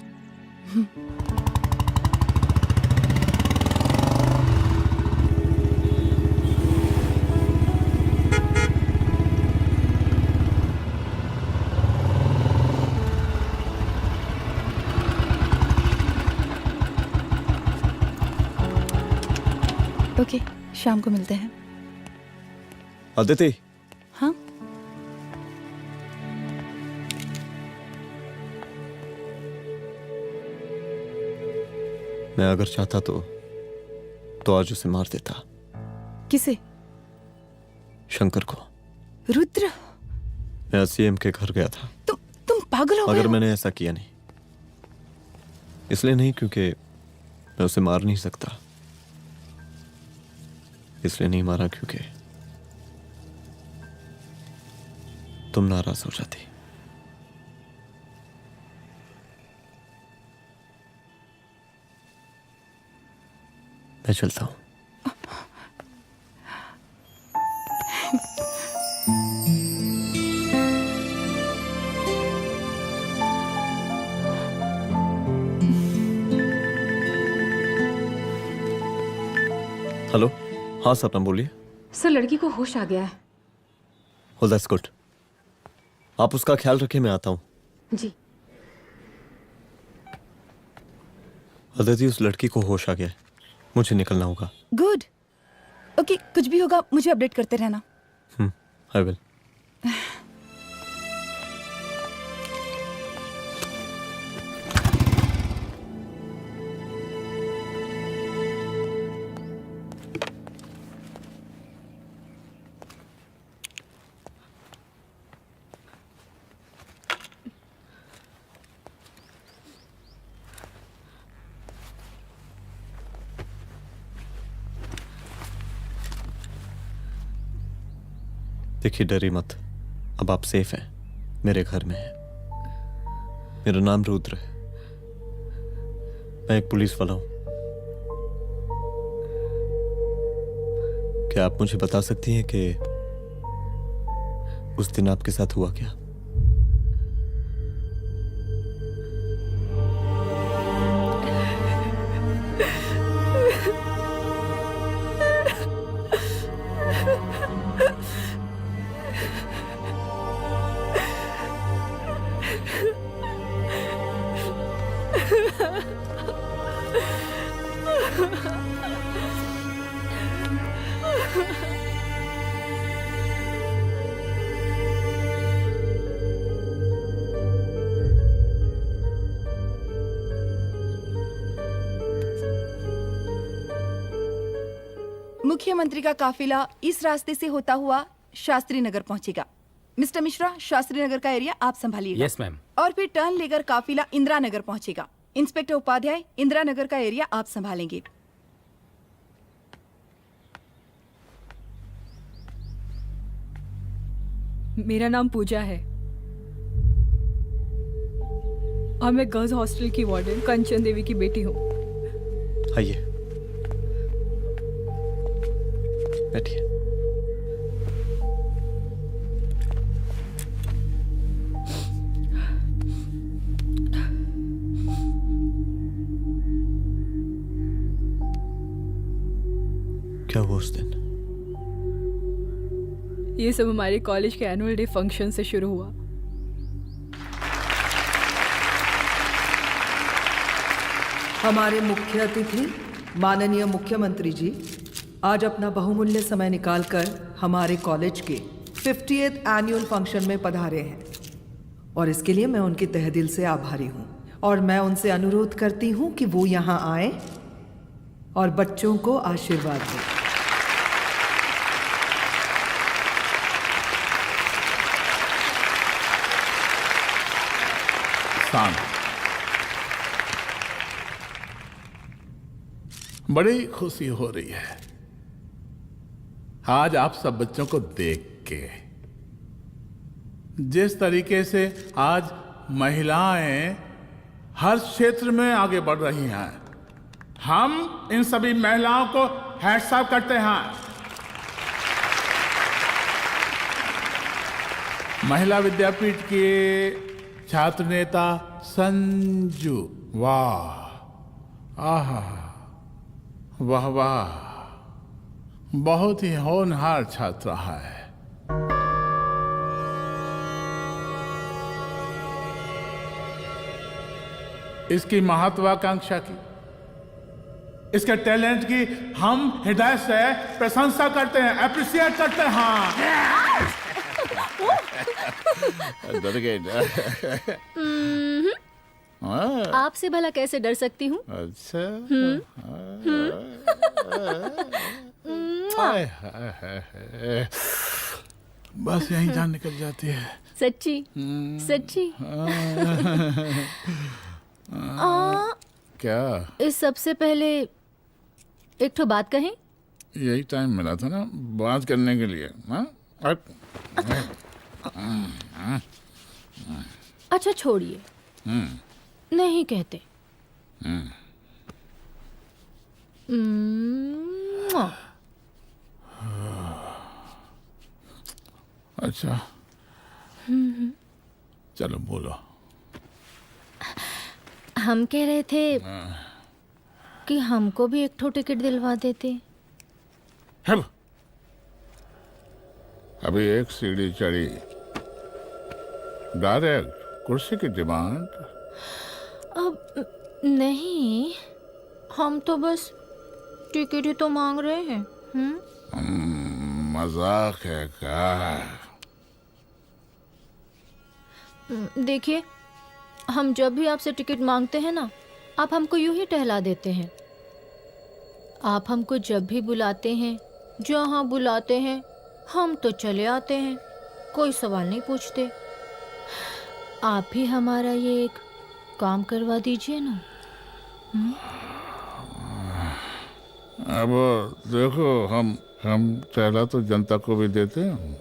ओके, शाम को मिलते हैं। अदिति। हाँ? मैं अगर चाहता तो आज उसे मार देता। किसे? शंकर को। रुद्र, मैं सीएम के घर गया था। तुम पागल हो गए मगर हो? मैंने ऐसा किया नहीं। इसलिए नहीं क्योंकि मैं उसे मार नहीं सकता, इसलिए नहीं मारा क्योंकि तुम नाराज हो जाती। मैं चलता हूं। हेलो। हाँ सपना बोलिए। सर, लड़की को होश आ गया है। Oh, that's good. आप उसका ख्याल रखिए, मैं आता हूँ। जी। अदिति, उस लड़की को होश आ गया है, मुझे निकलना होगा। गुड। ओके, कुछ भी होगा मुझे अपडेट करते रहना। I will. देखिए, डरी मत, अब आप सेफ हैं, मेरे घर में हैं। मेरा नाम रुद्र है, मैं एक पुलिस वाला हूं। क्या आप मुझे बता सकती हैं कि उस दिन आपके साथ हुआ क्या? मुख्यमंत्री का काफिला इस रास्ते से होता हुआ शास्त्री नगर पहुंचेगा। मिस्टर मिश्रा, शास्त्री नगर का एरिया आप संभालिएगा। Yes ma'am. और फिर टर्न लेकर काफिला इंदिरा नगर पहुंचेगा। इंस्पेक्टर उपाध्याय, इंदिरा नगर का एरिया आप संभालेंगे। मेरा नाम पूजा है और मैं गर्ल्स हॉस्टल की वार्डन कंचन देवी की बेटी हूँ। आइए बैठिए। क्या हुआ उस दिन? ये सब हमारे कॉलेज के एनुअल डे फंक्शन से शुरू हुआ। हमारे मुख्य अतिथि माननीय मुख्यमंत्री जी आज अपना बहुमूल्य समय निकालकर हमारे कॉलेज के 50th एनुअल फंक्शन में पधारे हैं और इसके लिए मैं उनके तहे दिल से आभारी हूँ और मैं उनसे अनुरोध करती हूँ कि वो यहाँ आए और बच्चों को आशीर्वाद दें। बड़ी खुशी हो रही है आज आप सब बच्चों को देख के। जिस तरीके से आज महिलाएं हर क्षेत्र में आगे बढ़ रही हैं, हम इन सभी महिलाओं को हैट्स ऑफ करते हैं। महिला विद्यापीठ के छात्र नेता संजू, वाह, आहा, वाह वाह, बहुत ही होनहार छात्रा है। इसकी महत्वाकांक्षा की, इसके टैलेंट की हम हृदय से प्रशंसा करते हैं, अप्रिशिएट करते हैं। डर गए आपसे भला कैसे डर सकती हूँ? अच्छा। बस यहीं जान निकल जाती है। सच्ची सच्ची। क्या? इस सबसे पहले एक ठो बात कहें? यही टाइम मिला था ना बात करने के लिए। अच्छा छोड़िए, नहीं कहते। अच्छा चलो बोलो। हम कह रहे थे कि हमको भी एक ठो टिकट दिलवा देते। हम अभी एक सीढ़ी चढ़ी, डायरेक्ट कुर्सी की डिमांड। अब नहीं, हम तो बस टिकट ही तो मांग रहे हैं। मजाक है क्या? देखिए, हम जब भी आपसे टिकट मांगते हैं ना, आप हमको यूं ही टहला देते हैं। आप हमको जब भी बुलाते हैं, जहाँ बुलाते हैं, हम तो चले आते हैं, कोई सवाल नहीं पूछते। आप भी हमारा ये एक काम करवा दीजिए ना। अब देखो, हम चहला तो जनता को भी देते हैं,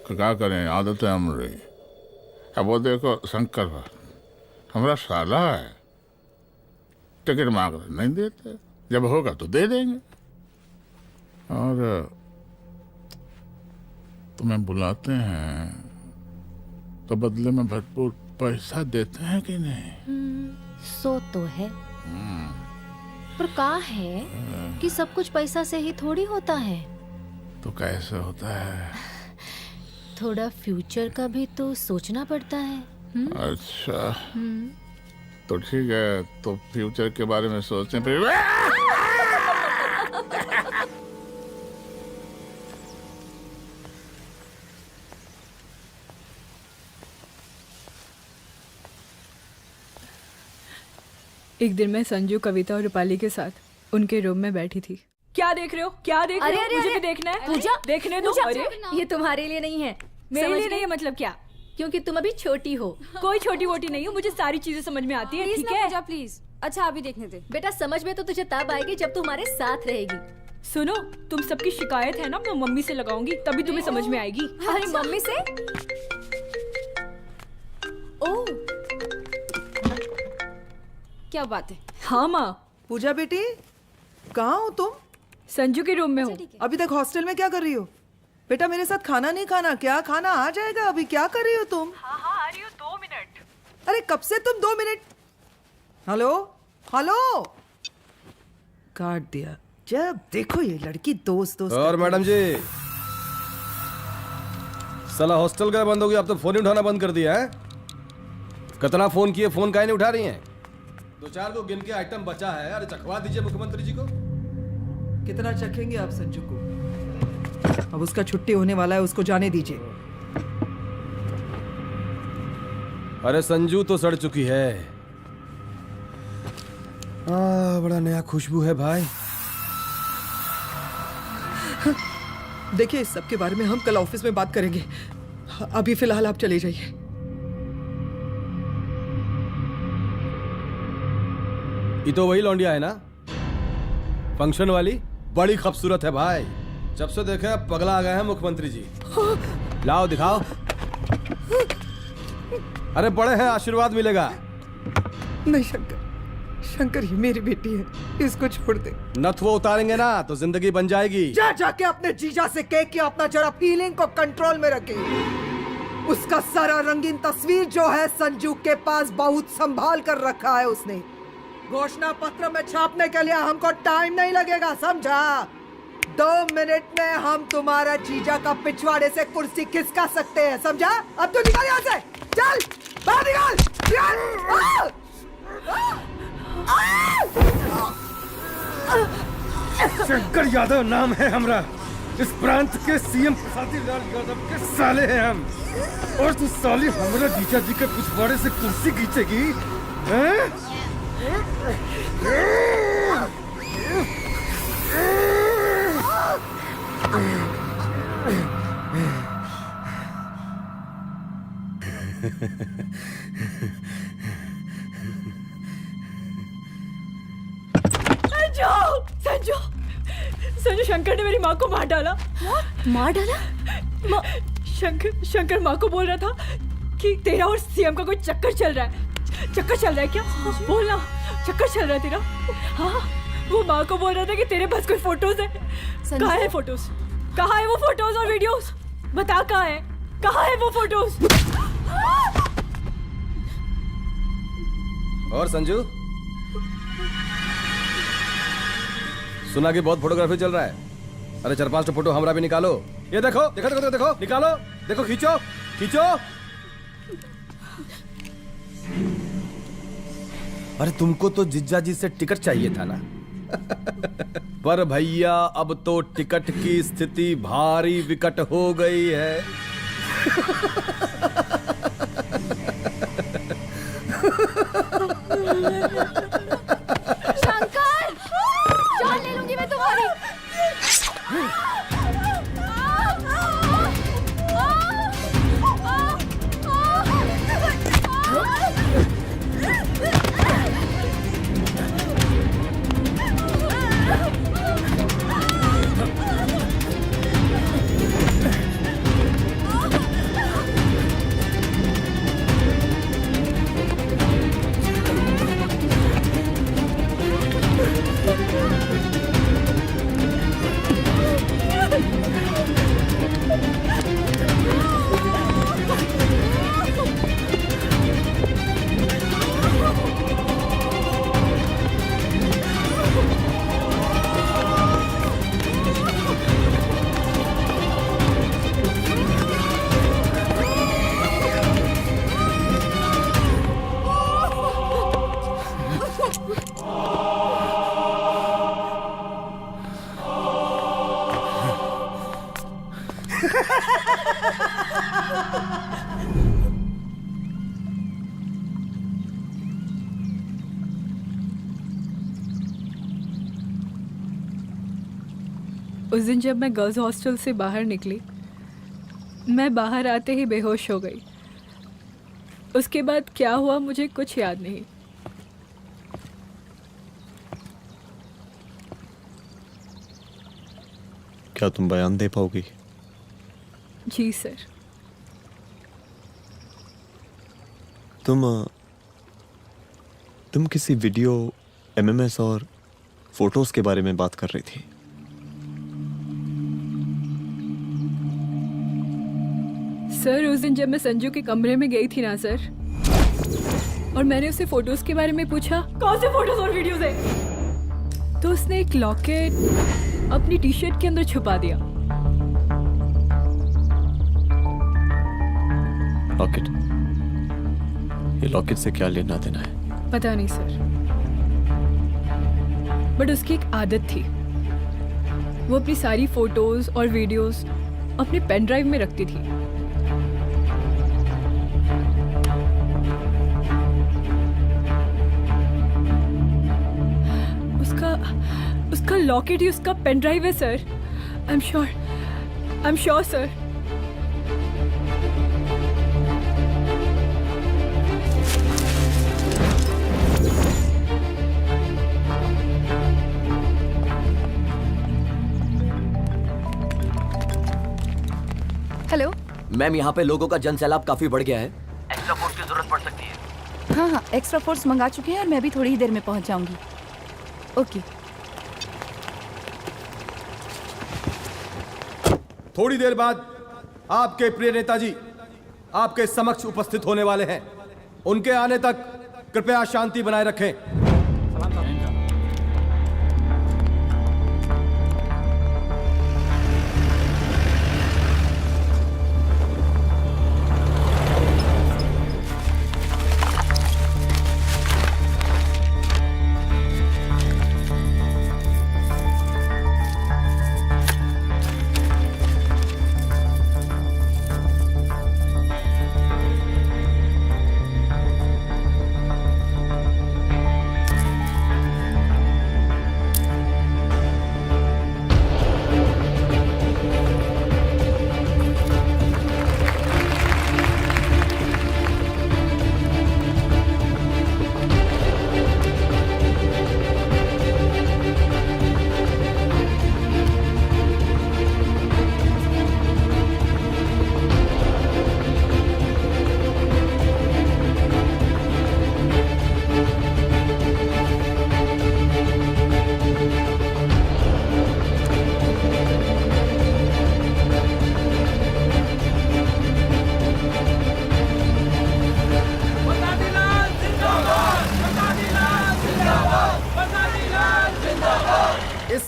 क्या करें, आदत है हमारी। अब वो देखो शंकर हमारा साला है, टिकट मांग रहे नहीं देते, जब होगा तो दे देंगे। और तुम्हें बुलाते हैं तो बदले में भरपूर पैसा देते हैं कि नहीं? सो तो है, पर का है कि सब कुछ पैसा से ही थोड़ी होता है। तो कैसे होता है? थोड़ा फ्यूचर का भी तो सोचना पड़ता है। अच्छा तो ठीक है, तो फ्यूचर के बारे में सोचने पे एक दिन मैं संजू, कविता और रूपाली के साथ उनके रूम में बैठी थी। क्या देख रहे हो? क्या देख रहे हो? मुझे भी देखना है। पूजा, देखने दो। अरे ये तुम्हारे लिए नहीं है, मेरे लिए नहीं है। मतलब क्या? क्योंकि तुम अभी छोटी हो। कोई छोटी वोटी नहीं हो, मुझे सारी चीजें समझ में आती है। ठीक है पूजा प्लीज। अच्छा अभी देखने दे। बेटा, समझ में तो तुझे तब आएगी जब तू हमारे साथ रहेगी। सुनो, तुम सबकी शिकायत है ना, मैं मम्मी से लगाऊंगी, तभी तुम्हें समझ में आएगी। अरे मम्मी से? ओह, क्या बात है। हाँ माँ। पूजा बेटी, कहाँ हो तुम? संजू के रूम में हूँ। अभी तक हॉस्टल में क्या कर रही हो? बेटा मेरे साथ खाना नहीं खाना क्या? खाना आ जाएगा, अभी क्या कर रही हो तुम? हाँ हाँ आ रही हूँ, 2 मिनट। अरे कब से तुम 2 मिनट? हेलो हेलो, काट दिया। जब देखो ये लड़की दोस्त और मैडम जी, साला हॉस्टल का बंद हो गया, अब तो फोन ही उठाना बंद कर दिया है। कितना फोन किए, फोन काहे नहीं उठा रही हैं? 2-4 को गिन के आइटम बचा है, अरे चखवा दीजिए मुख्यमंत्री जी को। कितना चखेंगे आप संजू को? अब उसका छुट्टी होने वाला है, उसको जाने दीजिए। अरे संजू तो सड़ चुकी है। बड़ा नया खुशबू है भाई। देखिए, इस सब के बारे में हम कल ऑफिस में बात करेंगे। अभी फिलहाल आप चले जाइए। ये तो वही लौंडिया है ना, फंक्शन वाली? बड़ी खूबसूरत है भाई, जब से देखे पगला आ गए हैं मुख्यमंत्री जी। लाओ दिखाओ। अरे बड़े हैं, आशीर्वाद मिलेगा। नहीं शंकर, शंकर ये मेरी बेटी है, इसको छोड़ दे। नथ वो उतारेंगे ना तो जिंदगी बन जाएगी। जा जाके अपने जीजा से कह के अपना जरा फीलिंग को कंट्रोल में रखे। उसका सारा रंगीन तस्वीर जो है संजू के पास बहुत संभाल कर रखा है उसने। घोषणा पत्र में छापने के लिए हमको टाइम नहीं लगेगा, समझा? 2 मिनट में हम तुम्हारा जीजा का पिछवाड़े से कुर्सी खिसका सकते हैं, समझा? अब तो निकल यहाँ से, चल बाहर निकल। शंकर यादव नाम है हमरा, इस प्रांत के सीएम प्रसादी लाल यादव के साले हैं हम। और तू साली हमारा जीजा जी के पिछवाड़े से कुर्सी खींचेगी, हैं? संजू, संजू, शंकर ने मेरी माँ को मार डाला। मार डाला? शंकर माँ को बोल रहा था कि तेरा और सीएम का कोई चक्कर चल रहा है। चक्कर चल रहा है क्या? बोलना, चक्कर चल रहा है तेरा? हाँ, वो माँ को बोल रहा था कि तेरे पास कोई फोटोज है। कहाँ है फोटोज? कहाँ है वो फोटोज और वीडियोस? बता कहाँ है? कहाँ है वो फोटोज? और संजू, सुना कि बहुत फोटोग्राफी चल रहा है। अरे 4-5 तो फोटो हमरा भी निकालो। ये देखो देखो देखो देखो, निकालो, देखो, खींचो खींचो। अरे तुमको तो जिज्जा जी से टिकट चाहिए था ना। पर भैया अब तो टिकट की स्थिति भारी विकट हो गई है। शंकर, जान ले लूंगी मैं तुम्हारी। उस दिन जब मैं गर्ल्स हॉस्टल से बाहर निकली, मैं बाहर आते ही बेहोश हो गई। उसके बाद क्या हुआ मुझे कुछ याद नहीं। क्या तुम बयान दे पाओगी? जी सर। तुम किसी वीडियो, एमएमएस और फोटोज के बारे में बात कर रही थी। सर उस दिन जब मैं संजू के कमरे में गई थी ना सर, और मैंने उससे फोटोज के बारे में पूछा कौन से फोटोज और वीडियोज है, तो उसने एक लॉकेट अपनी टी शर्ट के अंदर छुपा दिया। लॉकेट? ये लॉकेट से क्या लेना देना है? पता नहीं सर, बट उसकी एक आदत थी, वो अपनी सारी फोटोज और वीडियोस अपने पेन ड्राइव में रखती थी। उसका लॉकेट ही उसका पेन ड्राइव है sir. I am sure sir. Hello ma'am, यहाँ पे लोगों का जनसैलाब काफी बढ़ गया है। एक्स्ट्रा फोर्स की जरूरत पड़ सकती है। हाँ हाँ, एक्स्ट्रा फोर्स मंगा चुके हैं और मैं भी थोड़ी ही देर में पहुंच जाऊंगी। ओके। थोड़ी देर बाद आपके प्रिय नेताजी आपके समक्ष उपस्थित होने वाले हैं। उनके आने तक कृपया शांति बनाए रखें।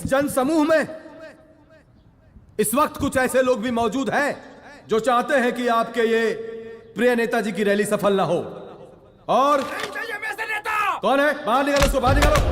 जन समूह में इस वक्त कुछ ऐसे लोग भी मौजूद हैं जो चाहते हैं कि आपके ये प्रिय नेताजी की रैली सफल ना हो। और कौन है? बाहर निकालो उसको, बाहर निकालो।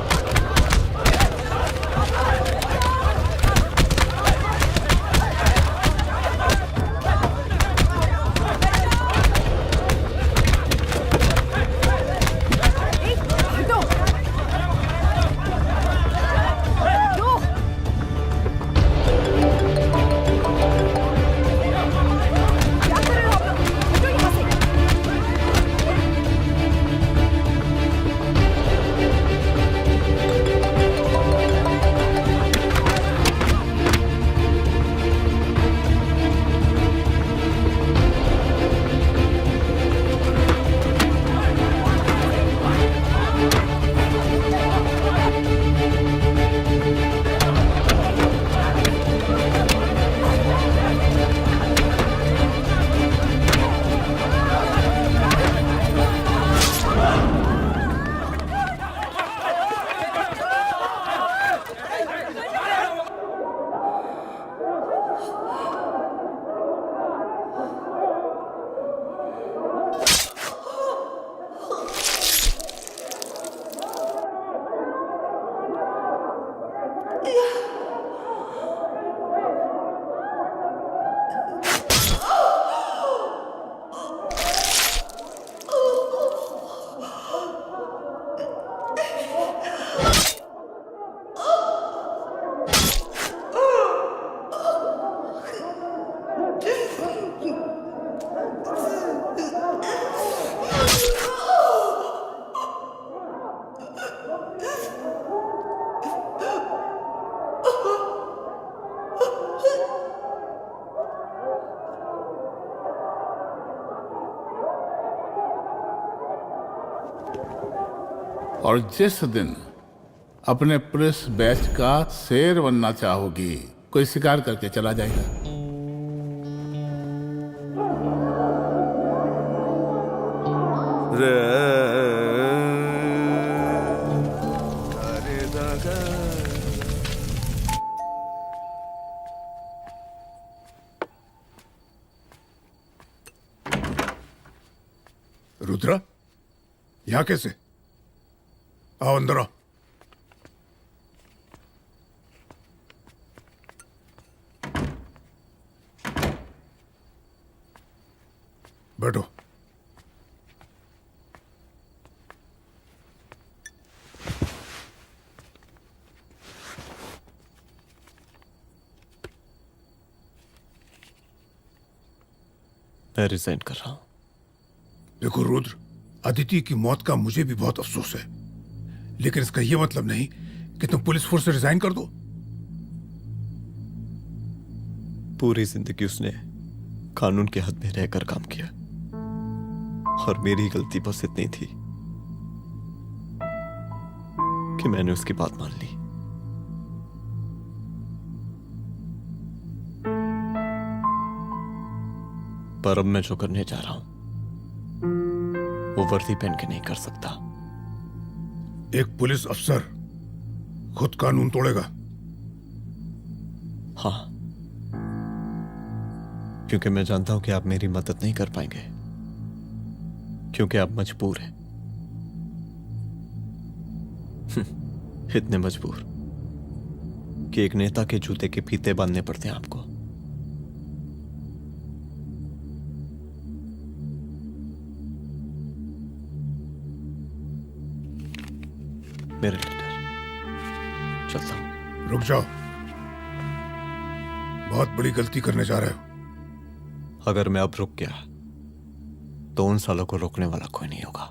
और जिस दिन अपने पुलिस बैच का शेर बनना चाहोगी, कोई शिकार करके चला जाएगा। रुद्रा, यहाँ कैसे? आओ अंदर आओ। बैठो। मैं रिजाइन कर रहा हूं। देखो रुद्र, अदिति की मौत का मुझे भी बहुत अफसोस है, लेकिन इसका यह मतलब नहीं कि तुम पुलिस फोर्स से रिजाइन कर दो। पूरी जिंदगी उसने कानून के हद में रहकर काम किया और मेरी गलती बस इतनी थी कि मैंने उसकी बात मान ली। पर अब मैं जो करने जा रहा हूं वो वर्दी पहन के नहीं कर सकता। एक पुलिस अफसर खुद कानून तोड़ेगा? हाँ, क्योंकि मैं जानता हूं कि आप मेरी मदद नहीं कर पाएंगे, क्योंकि आप मजबूर हैं। इतने मजबूर कि एक नेता के जूते के फीते बांधने पड़ते हैं आपको। मेरे लीडर, चलता हूं। रुक जाओ, बहुत बड़ी गलती करने जा रहे हो। अगर मैं अब रुक गया तो उन सालों को रोकने वाला कोई नहीं होगा।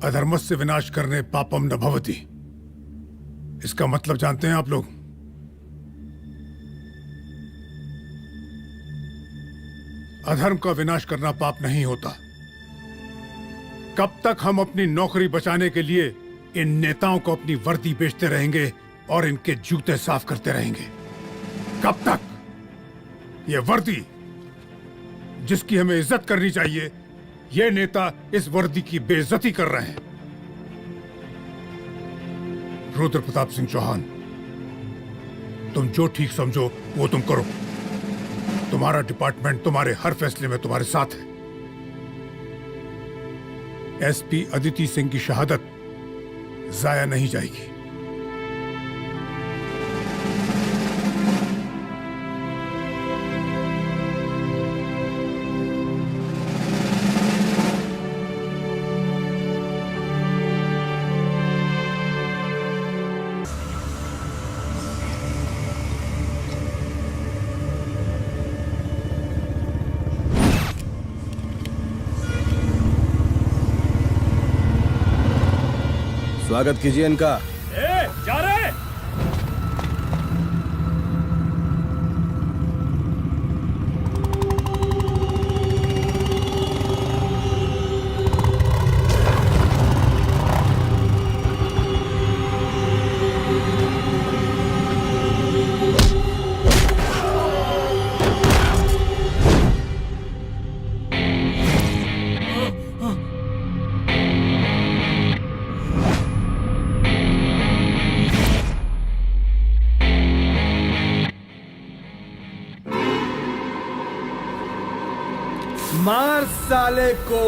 अधर्मस्य विनाश करने पापम न भवति, इसका मतलब जानते हैं आप लोग? अधर्म का विनाश करना पाप नहीं होता। कब तक हम अपनी नौकरी बचाने के लिए इन नेताओं को अपनी वर्दी बेचते रहेंगे और इनके जूते साफ करते रहेंगे? कब तक? ये वर्दी जिसकी हमें इज्जत करनी चाहिए, ये नेता इस वर्दी की बेइज्जती कर रहे हैं। रुद्र प्रताप सिंह चौहान, तुम जो ठीक समझो वो तुम करो। तुम्हारा डिपार्टमेंट तुम्हारे हर फैसले में तुम्हारे साथ है। एसपी अदिति सिंह की शहादत जाया नहीं जाएगी। स्वागत कीजिए इनका। जा रहे। मार साले को।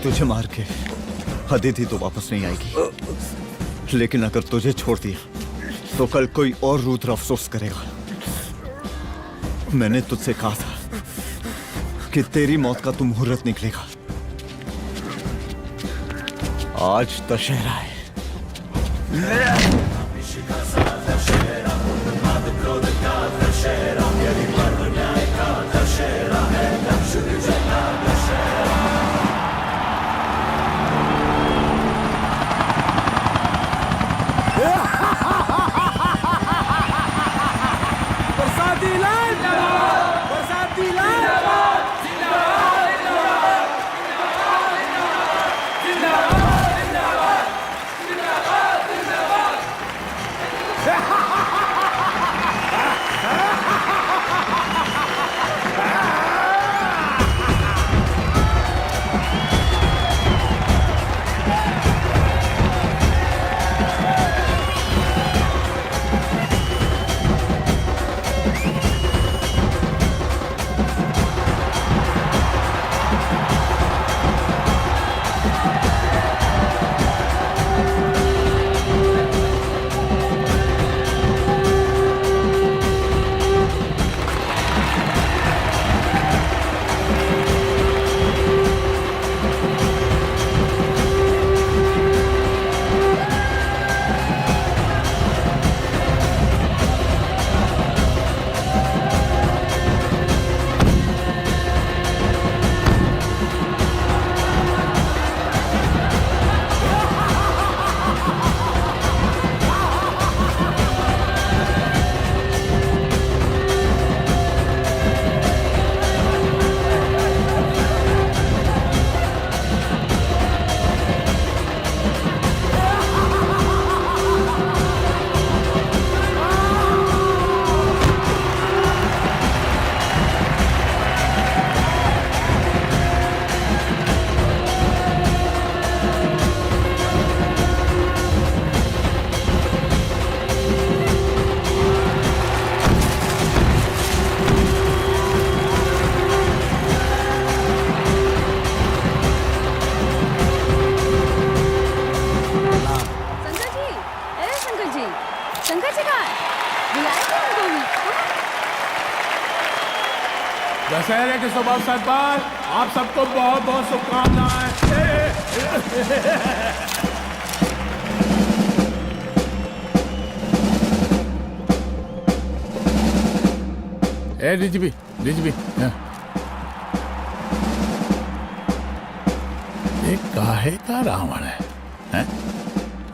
तुझे मार के अदिति तो वापस नहीं आएगी, लेकिन अगर तुझे छोड़ दिया तो कल कोई और रुद्र अफसोस करेगा। मैंने तुझसे कहा था कि तेरी मौत का तू मुहूर्त निकलेगा। आज दशहरा है। बरसाती लाल बरसाती लाल दशहरे के शुभ अवसर पर आप सबको बहुत बहुत शुभकामनाएं। डीजीपी एक काहे का रावण है?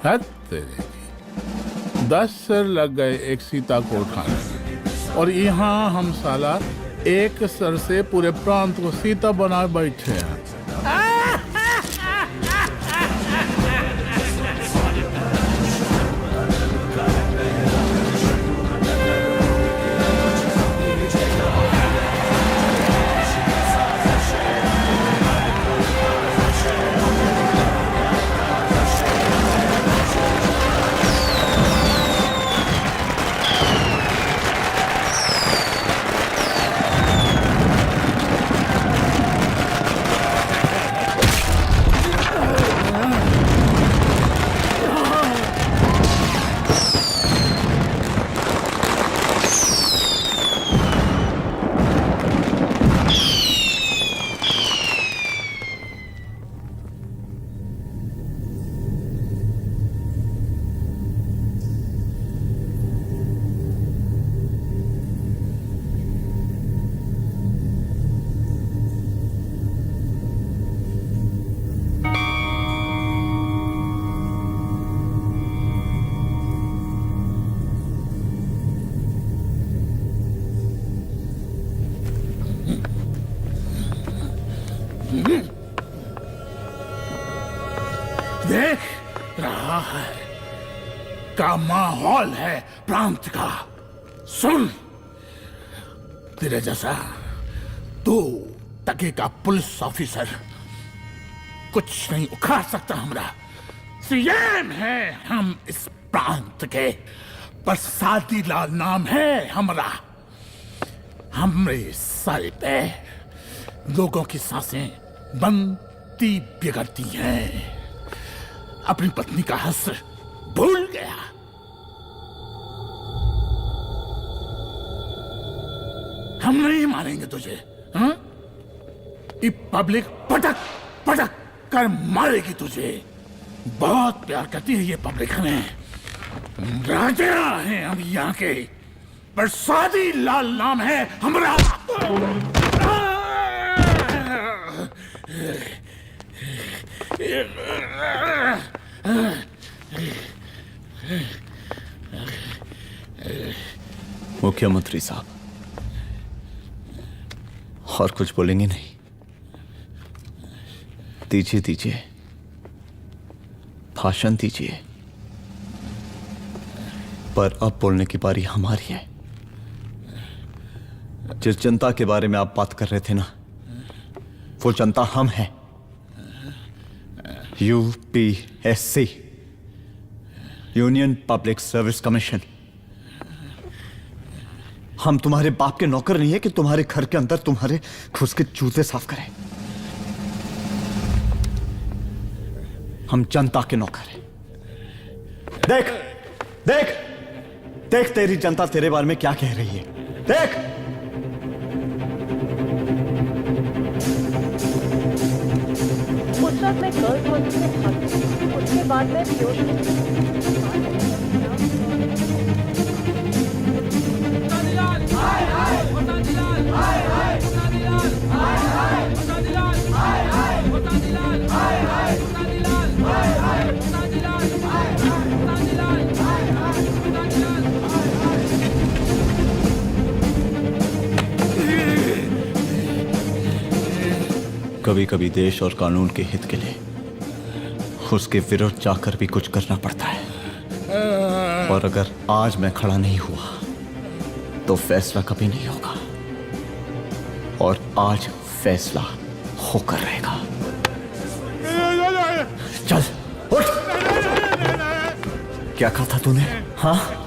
हद तेरे की। 10 सर लग गए एक सीता को उठाने में। और यहाँ हम साला एक सर से पूरे प्रांत को सीता बनाए बैठे हैं। देख रहा है का माहौल है प्रांत का। सुन, तेरे जैसा तू टके का पुलिस ऑफिसर कुछ नहीं उखाड़ सकता। हमरा सीएम है हम इस प्रांत के, प्रसादी लाल नाम है हमरा। हमरे सर पे लोगों की सांसें बनती बिगड़ती हैं। अपनी पत्नी का हस भूल गया। हम नहीं मारेंगे तुझे। हाँ? ये पब्लिक पटक पटक कर मारेगी तुझे। बहुत प्यार करती है ये पब्लिक हमें। राजा हैं हम यहाँ के, प्रसादी लाल नाम है हमारा। मुख्यमंत्री साहब, और कुछ बोलेंगे नहीं? दीजिए दीजिए, भाषण दीजिए। पर अब बोलने की बारी हमारी है। जिस जनता के बारे में आप बात कर रहे थे ना, वो जनता हम हैं। UPSC, union public service commission. हम तुम्हारे बाप के नौकर नहीं है कि तुम्हारे घर के अंदर तुम्हारे खुद के जूते साफ करें। हम जनता के नौकर हैं। देख देख देख, तेरी जनता तेरे बारे में क्या कह रही है। देख, उस वक्त मैं गर्ल्स हॉस्टल में था, उसके बाद मैं कभी कभी देश और कानून के हित के लिए उसके विरुद्ध जाकर भी कुछ करना पड़ता है। और अगर आज मैं खड़ा नहीं हुआ तो फैसला कभी नहीं होगा, और आज फैसला होकर रहेगा। चल उठ। क्या कहा था तूने? हाँ,